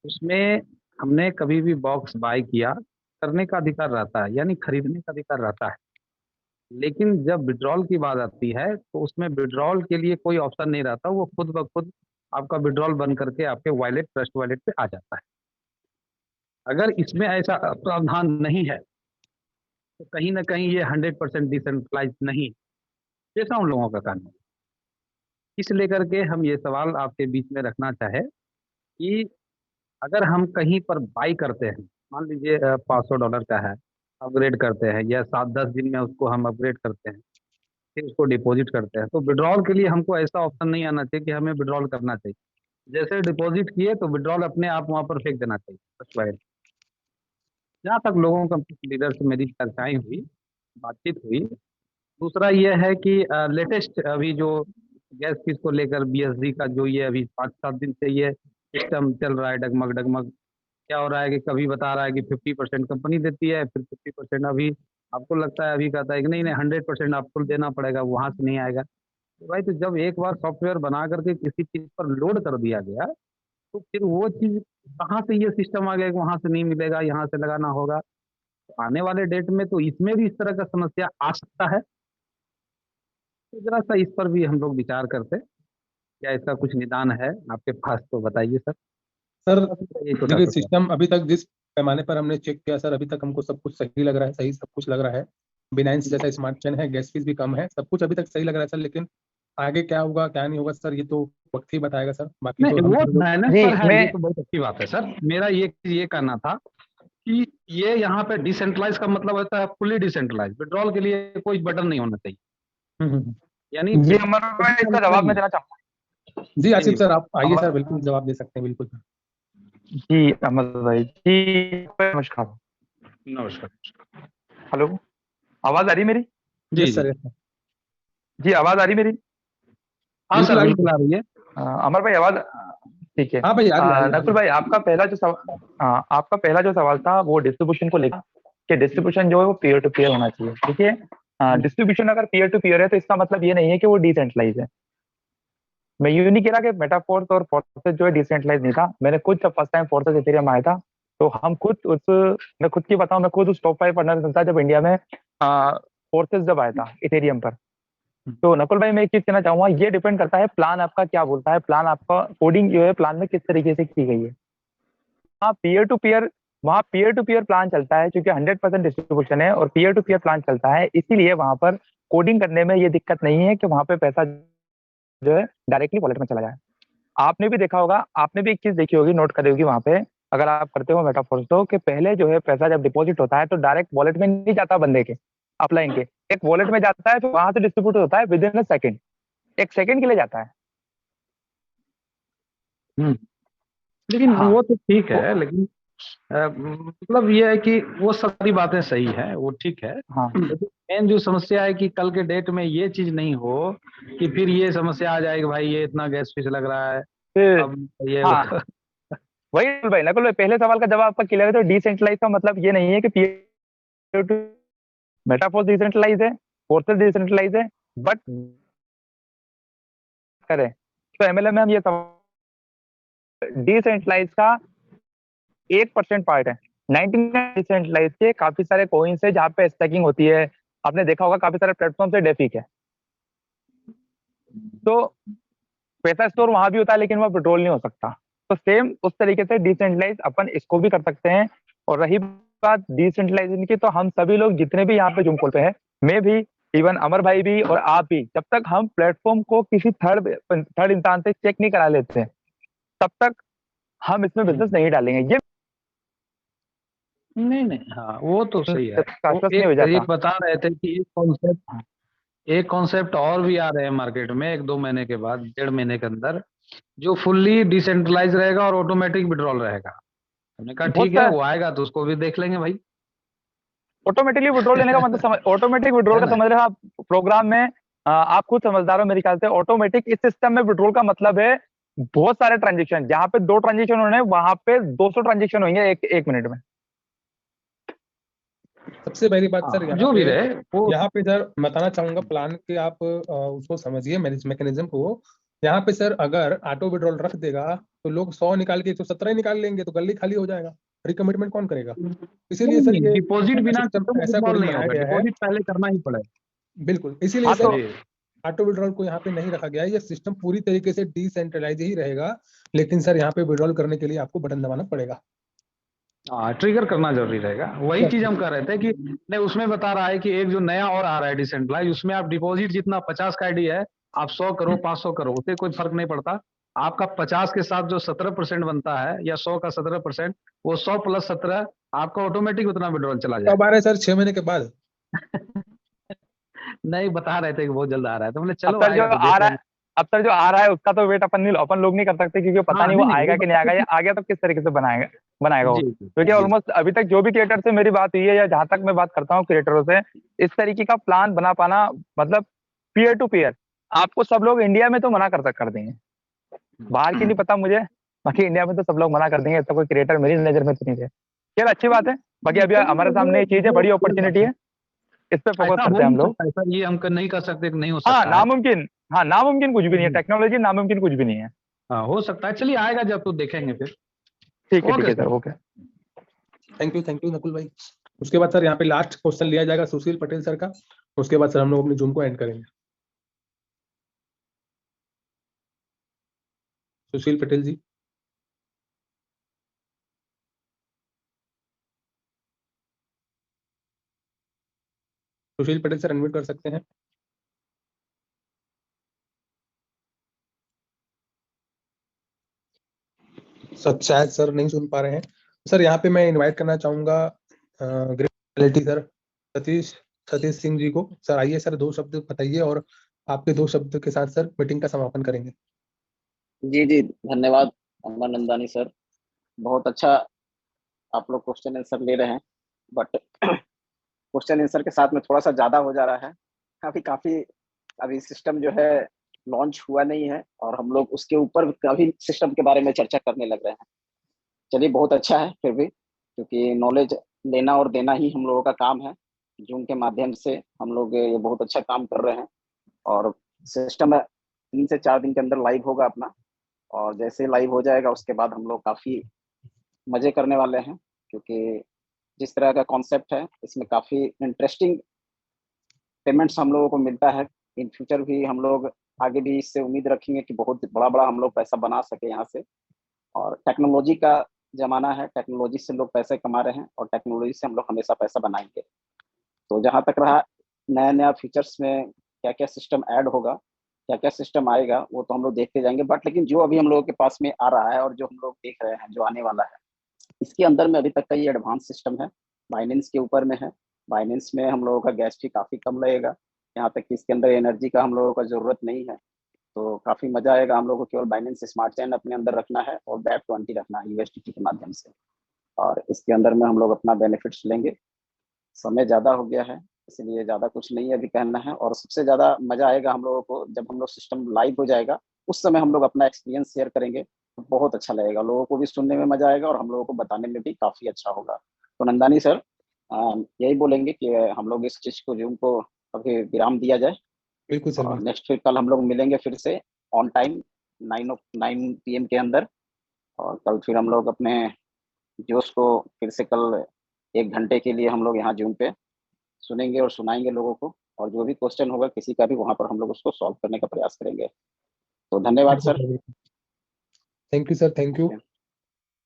उसमें हमने कभी भी बॉक्स बाय किया, करने का अधिकार रहता है, यानी खरीदने का अधिकार रहता है, लेकिन जब विड्रॉल की बात आती है तो उसमें विड्रॉल के लिए कोई ऑप्शन नहीं रहता, वो खुद ब खुद आपका विड्रॉल बन करके आपके वॉलेट, ट्रस्ट वॉलेट पे आ जाता है। अगर इसमें ऐसा प्रावधान नहीं है तो कहीं ना कहीं ये 100% डिसेंट्रलाइज नहीं, जैसा उन लोगों का कहना है। इस लेकर के हम ये सवाल आपके बीच में रखना चाहे कि अगर हम कहीं पर बाई करते हैं, मान लीजिए $500 का है, अपग्रेड करते हैं, या 7-10 दिन में उसको हम अपग्रेड करते हैं, फिर उसको डिपॉजिट करते हैं, तो विड्रॉल के लिए हमको ऐसा ऑप्शन नहीं आना चाहिए कि हमें विड्रॉल करना चाहिए। जैसे डिपॉजिट किए तो विड्रॉल अपने आप वहां पर फेंक देना चाहिए। जहाँ तक लोगों का लीडर से मेरी चर्चाएं हुई, बातचीत हुई। दूसरा ये है कि लेटेस्ट अभी जो गैस फीस को लेकर बीएसडी का जो ये अभी 5-7 दिन से ये सिस्टम चल रहा है, डगमग डगमग क्या हो रहा है कि कभी बता रहा है कि 50% कंपनी देती है, फिर 50% अभी आपको लगता है, अभी कहता है कि नहीं नहीं 100% आपको देना पड़ेगा, वहां से नहीं आएगा। तो भाई, तो जब एक बार सॉफ्टवेयर बना करके किसी चीज पर लोड कर दिया गया, तो फिर वो चीज कहाँ से ये सिस्टम आ गया कि वहां से नहीं मिलेगा, यहाँ से लगाना होगा। तो आने वाले डेट में तो इसमें भी इस तरह का समस्या आ सकता है, तो जरा सा इस पर भी हम लोग विचार करते, क्या इसका कुछ निदान है आपके पास तो बताइए सर। सर ये छोटा देखिए, सा सिस्टम अभी तक जिस पैमाने पर हमने चेक किया सर, अभी तक हमको सब कुछ सही लग रहा है, सही सब कुछ लग रहा है। बिनाइंस जैसा स्मार्ट चेन है, गैस फीस भी कम है, सब कुछ अभी तक सही लग रहा है सर, लेकिन आगे क्या होगा क्या नहीं होगा सर, ये तो वक्त ही बताएगा सर। बाकी नहीं, तो हम वो सभी लोग बैलेंस पर है, ये तो बहुत अच्छी बात है सर। मेरा ये कहना था कि ये यहाँ पे डिसेंट्रलाइज का मतलब होता है फुली डिसेंट्रलाइज, विड्रॉल के लिए कोई बटन नहीं होना चाहिए। यानी जी अमर भाई, इसका जवाब मैं देना चाहूंगा। जी आसिफ सर, आप आइए सर, बिल्कुल जवाब दे सकते हैं, बिल्कुल। जी अमर भाई जी, नमस्कार। नमस्कार। हेलो, आवाज आ रही मेरी? जी यस सर, जी यस सर। जी आवाज आ रही मेरी? हाँ बिल्कुल सर, आ रही बिल्कुल आ रही है। अमर भाई आवाज ठीक है। हाँ भाई, आ रही है। नकुल भाई, आपका पहला जो सवाल था वो डिस्ट्रीब्यूशन को लेकर, कि डिस्ट्रीब्यूशन जो है वो पीयर टू पीयर होना चाहिए, ठीक है। डिस्ट्रीब्यूशन अगर पीयर टू पीयर है तो इसका मतलब ये नहीं है कि वो डिसेंट्रलाइज है। मैं ये नहीं कह रहा कि मेटाफोर्स और फोर्सेस जो है डिसेंट्रलाइज नहीं था। मैंने खुद जब फर्स्ट टाइम फोर्सेस इथेरियम आया था, तो हम खुद मैं खुद की बताऊं, मैं खुद उस टॉप 5 पढ़ना था जब इंडिया में फोर्सेस जब आया था इथेरियम पर। तो नकुल भाई, मैं एक चीज कहना चाहूंगा, ये डिपेंड करता है प्लान आपका क्या बोलता है, प्लान आपका कोडिंग जो है प्लान में किस तरीके से की गई है। वहाँ पीयर टू पीयर प्लान चलता है, क्योंकि 100% डिस्ट्रीब्यूशन है और पीयर टू पीयर प्लान चलता है, इसीलिए वहां पर कोडिंग करने में ये दिक्कत नहीं है कि वहां पे पैसा जो है डायरेक्टली वॉलेट में चला जाए। आपने भी देखा होगा, आपने भी एक चीज देखी होगी, नोट करी होगी वहां पे, अगर आप करते हो मेटाफोर्स, तो कि पहले जो है पैसा जब डिपॉजिट होता है तो डायरेक्ट वॉलेट में नहीं जाता बंदे के, अपलाइन के, एक वॉलेट में जाता है, फिर वहां से डिस्ट्रीब्यूट होता है विद इन अ सेकंड, एक सेकंड के लिए जाता है। लेकिन हाँ। वो तो ठीक है, लेकिन मतलब ये है कि वो सारी बातें सही है, वो ठीक है। हाँ। लेकिन मेन जो समस्या है कि कल के डेट में ये चीज नहीं हो कि फिर ये समस्या आ जाए कि भाई ये इतना गैस फीस लग रहा है, अब ये हाँ। वही नकुल भाई, पहले सवाल का जवाब आपका क्लियर है। तो डिसेंट्रलाइज का मतलब ये नहीं है कि पीयर टू मेटाफोर्स डिसेंट्रलाइज है, फोर्सेस डिसेंट्रलाइज है, बट करें तो एमएलएम में हम ये डिसेंट्रलाइज का 1% पार्ट है। 99 डिसेंट्रलाइज के काफी सारे कॉइन्स है जहाँ पे स्टैकिंग होती है। आपने देखा होगा काफी सारे प्लेटफॉर्म से डेफिक है, तो पैसा स्टोर वहां भी होता है, लेकिन वह पेट्रोल नहीं हो सकता। तो सेम उस तरीके से डिसेंट्रलाइज अपन इसको भी कर सकते हैं। और रही बात डिसेंट्रलाइजेशन की, तो हम सभी लोग जितने भी यहाँ पे जूम कॉल पे हैं, मैं भी, इवन अमर भाई भी और आप भी, जब तक हम प्लेटफॉर्म को किसी थर्ड इंसान से चेक नहीं करा लेते हैं, तब तक हम इसमें बिजनेस नहीं डालेंगे। ये नहीं, हाँ वो तो सही है। सक्सेस नहीं हो जाता। एक बता रहे थे कि एक कॉन्सेप्ट और भी आ रहे हैं मार्केट में 1-2 महीने के बाद, 1.5 महीने के अंदर, जो फुल्ली डिसेंट्रलाइज रहेगा और ऑटोमेटिक विड्रॉल रहेगा। हमने कहा ठीक है, वो आएगा तो उसको भी देख लेंगे भाई। ऑटोमेटिकली विड्रॉल लेने का मतलब ऑटोमेटिक विड्रॉल का समझ रहे हैं आप प्रोग्राम में? आप खुद समझदार हो मेरे ख्याल से। ऑटोमेटिक इस सिस्टम में विड्रॉल का मतलब है बहुत सारे ट्रांजेक्शन, जहां पे 2 ट्रांजेक्शन होने वहां पे 200 ट्रांजेक्शन होंगे एक मिनट में। सबसे पहली बात सर, जो भी रहे यहाँ पे सर बताना चाहूंगा प्लान के, आप उसको समझिए मैकेनिज्म को। यहाँ पे सर अगर ऑटो विड्रॉल रख देगा तो लोग 100 निकाल के 117 ही निकाल लेंगे, तो गली खाली हो जाएगा, रिकमिटमेंट कौन करेगा? इसीलिए सर ये डिपॉजिट बिना सिस्टम ऐसा विड्रॉल कोडिंग नहीं बनाया होगा, गया है। डिपॉजिट पहले करना ही पड़ेगा। बिल्कुल, इसीलिए सर ऑटो विड्रॉल को यहाँ पे नहीं रखा गया है। ये सिस्टम पूरी तरीके से डिसेंट्रलाइज ही रहेगा, लेकिन सर यहाँ पे विड्रॉल करने के लिए आपको बटन दबाना पड़ेगा। हाँ, ट्रिगर करना जरूरी रहेगा। वही चीज हम कह रहे थे कि नहीं, उसमें बता रहा है कि एक जो नया और आ रहा है डिसेंट्रलाइज, उसमें आप डिपॉजिट जितना 50 का आईडी है, आप 100 करो 500 करो, उससे कोई फर्क नहीं पड़ता। आपका 50 के साथ जो 17% बनता है, या 100 का 17%, वो 100 + 17 आपका ऑटोमेटिक उतना विड्रॉल चला जाएगा। कब आ रहा है सर? 6 महीने के बाद? नहीं, बता रहे थे कि बहुत जल्द आ रहा है, तो बोले चलो अब सर जो आएगा तो आ देख रहा है, लेंगे। अब सर जो आ रहा है उसका तो वेट अपन लोग नहीं कर सकते, क्योंकि पता नहीं वो आएगा कि नहीं आएगा, या आ गया तो किस तरीके से बनाएगा वो। क्योंकि ऑलमोस्ट अभी तक जो भी क्रिएटर से मेरी बात हुई है, या जहां तक मैं बात करता हूँ क्रिएटरों से, इस तरीके का प्लान बना पाना, मतलब पीयर टू पीयर, आपको सब लोग इंडिया में तो मना कर देंगे, बाहर की नहीं पता मुझे, बाकी इंडिया में तो सब लोग मना कर देंगे। ऐसा कोई क्रिएटर मेरी नजर में तो नहीं है। चल अच्छी बात है, बाकी अभी हमारे सामने ये चीज है, बड़ी अपॉर्चुनिटी है, इस पे फोकस करते हैं हम लोग। ऐसा ये हम नहीं कर सकते कि नहीं हो सकता हाँ है। नामुमकिन कुछ भी नहीं है, टेक्नोलॉजी नामुमकिन कुछ भी नहीं है। हाँ, हो सकता है। चलिए आएगा जब तो देखेंगे फिर। ठीक है sir, okay. Thank you Nakul भाई। उसके बाद सर यहाँ पे लास्ट क्वेश्चन लिया जाएगा सुशील पटेल सर का, उसके बाद सर हम लोग अपने जूम को एंड करेंगे। सुशील पटेल जी। सुशील पटेल सर अनम्यूट कर सकते हैं? शायद सर नहीं सुन पा रहे हैं। सर यहाँ पे मैं इनवाइट करना चाहूंगा ग्रेट सर सतीश सिंह जी को। सर आइए सर, 2 शब्द बताइए और आपके 2 शब्द के साथ सर मीटिंग का समापन करेंगे। जी जी, धन्यवाद अमर नंदानी सर, बहुत अच्छा आप लोग क्वेश्चन आंसर ले रहे हैं, बट क्वेश्चन आंसर के साथ में थोड़ा सा ज़्यादा हो जा रहा है। काफ़ी अभी सिस्टम जो है लॉन्च हुआ नहीं है और हम लोग उसके ऊपर काफ़ी सिस्टम के बारे में चर्चा करने लग रहे हैं। चलिए बहुत अच्छा है फिर भी, क्योंकि नॉलेज लेना और देना ही हम लोगों का काम है। जूम के माध्यम से हम लोग ये बहुत अच्छा काम कर रहे हैं और सिस्टम 3 से 4 दिन के अंदर लाइव होगा अपना, और जैसे लाइव हो जाएगा उसके बाद हम लोग काफ़ी मज़े करने वाले हैं, क्योंकि जिस तरह का कॉन्सेप्ट है इसमें काफ़ी इंटरेस्टिंग पेमेंट्स हम लोगों को मिलता है। इन फ्यूचर भी हम लोग आगे भी इससे उम्मीद रखेंगे कि बहुत बड़ा-बड़ा हम लोग पैसा बना सके यहाँ से, और टेक्नोलॉजी का ज़माना है, टेक्नोलॉजी से लोग पैसे कमा रहे हैं और टेक्नोलॉजी से हम लोग हमेशा पैसा बनाएँगे। तो जहाँ तक रहा नया-नया फीचर्स में क्या-क्या सिस्टम ऐड होगा, क्या-क्या सिस्टम आएगा, वो तो हम लोग देखते जाएँगे, बट लेकिन जो अभी हम लोगों के पास में आ रहा है और जो हम लोग देख रहे हैं, जो आने वाला है, इसके अंदर में अभी तक का ये एडवांस सिस्टम है, बाइनेंस के ऊपर में है। बाइनेंस में हम लोगों का गैस फी काफ़ी कम लगेगा, यहाँ तक कि इसके अंदर एनर्जी का हम लोगों को ज़रूरत नहीं है। तो काफ़ी मज़ा आएगा, हम लोगों को केवल बाइनेंस स्मार्ट चेन अपने अंदर रखना है और BAP20 रखना है USDT के माध्यम से, और इसके अंदर में हम लोग अपना बेनिफिट्स लेंगे। समय ज़्यादा हो गया है, इसलिए ज़्यादा कुछ नहीं अभी कहना है, और सबसे ज़्यादा मज़ा आएगा हम लोगों को जब हम लोग सिस्टम लाइव हो जाएगा, उस समय हम लोग अपना एक्सपीरियंस शेयर करेंगे, तो बहुत अच्छा लगेगा। लोगों को भी सुनने में मज़ा आएगा और हम लोगों को बताने में भी काफ़ी अच्छा होगा। तो नंदानी सर यही बोलेंगे कि हम लोग इस चीज़ को जूम को अभी विराम दिया जाए, बिल्कुल सर, और बिल्कुल। नेक्स्ट फिर कल हम लोग मिलेंगे फिर से ऑन टाइम 9 PM के अंदर, और कल फिर हम लोग अपने जोश को फिर से कल 1 घंटे के लिए हम लोग यहाँ जूम पे सुनेंगे और सुनाएँगे लोगों को, और जो भी क्वेश्चन होगा किसी का भी, वहाँ पर हम लोग उसको सॉल्व करने का प्रयास करेंगे। तो धन्यवाद बिल्कुल सर। सर, बिल्कुल। Thank you sir, thank you. ठीक है,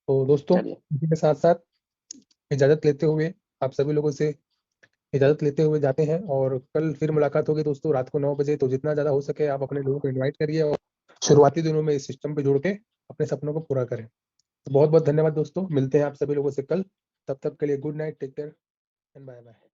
तो दोस्तों, चलिए। इसी के साथ-साथ इजाज़त लेते हुए आप सभी लोगों से इजाज़त लेते हुए जाते हैं, और कल फिर मुलाकात होगी दोस्तों रात को 9 बजे। तो जितना ज़्यादा हो सके आप अपने लोगों को इनवाइट करिए और शुरुआती दिनों में इस सिस्टम पे जुड़ के अपने सपनों को पूरा करें। तो बहुत-बहुत धन्यवाद दोस्तों, मिलते हैं आप सभी लोगों से कल। तब तक के लिए good night, take care and bye-bye.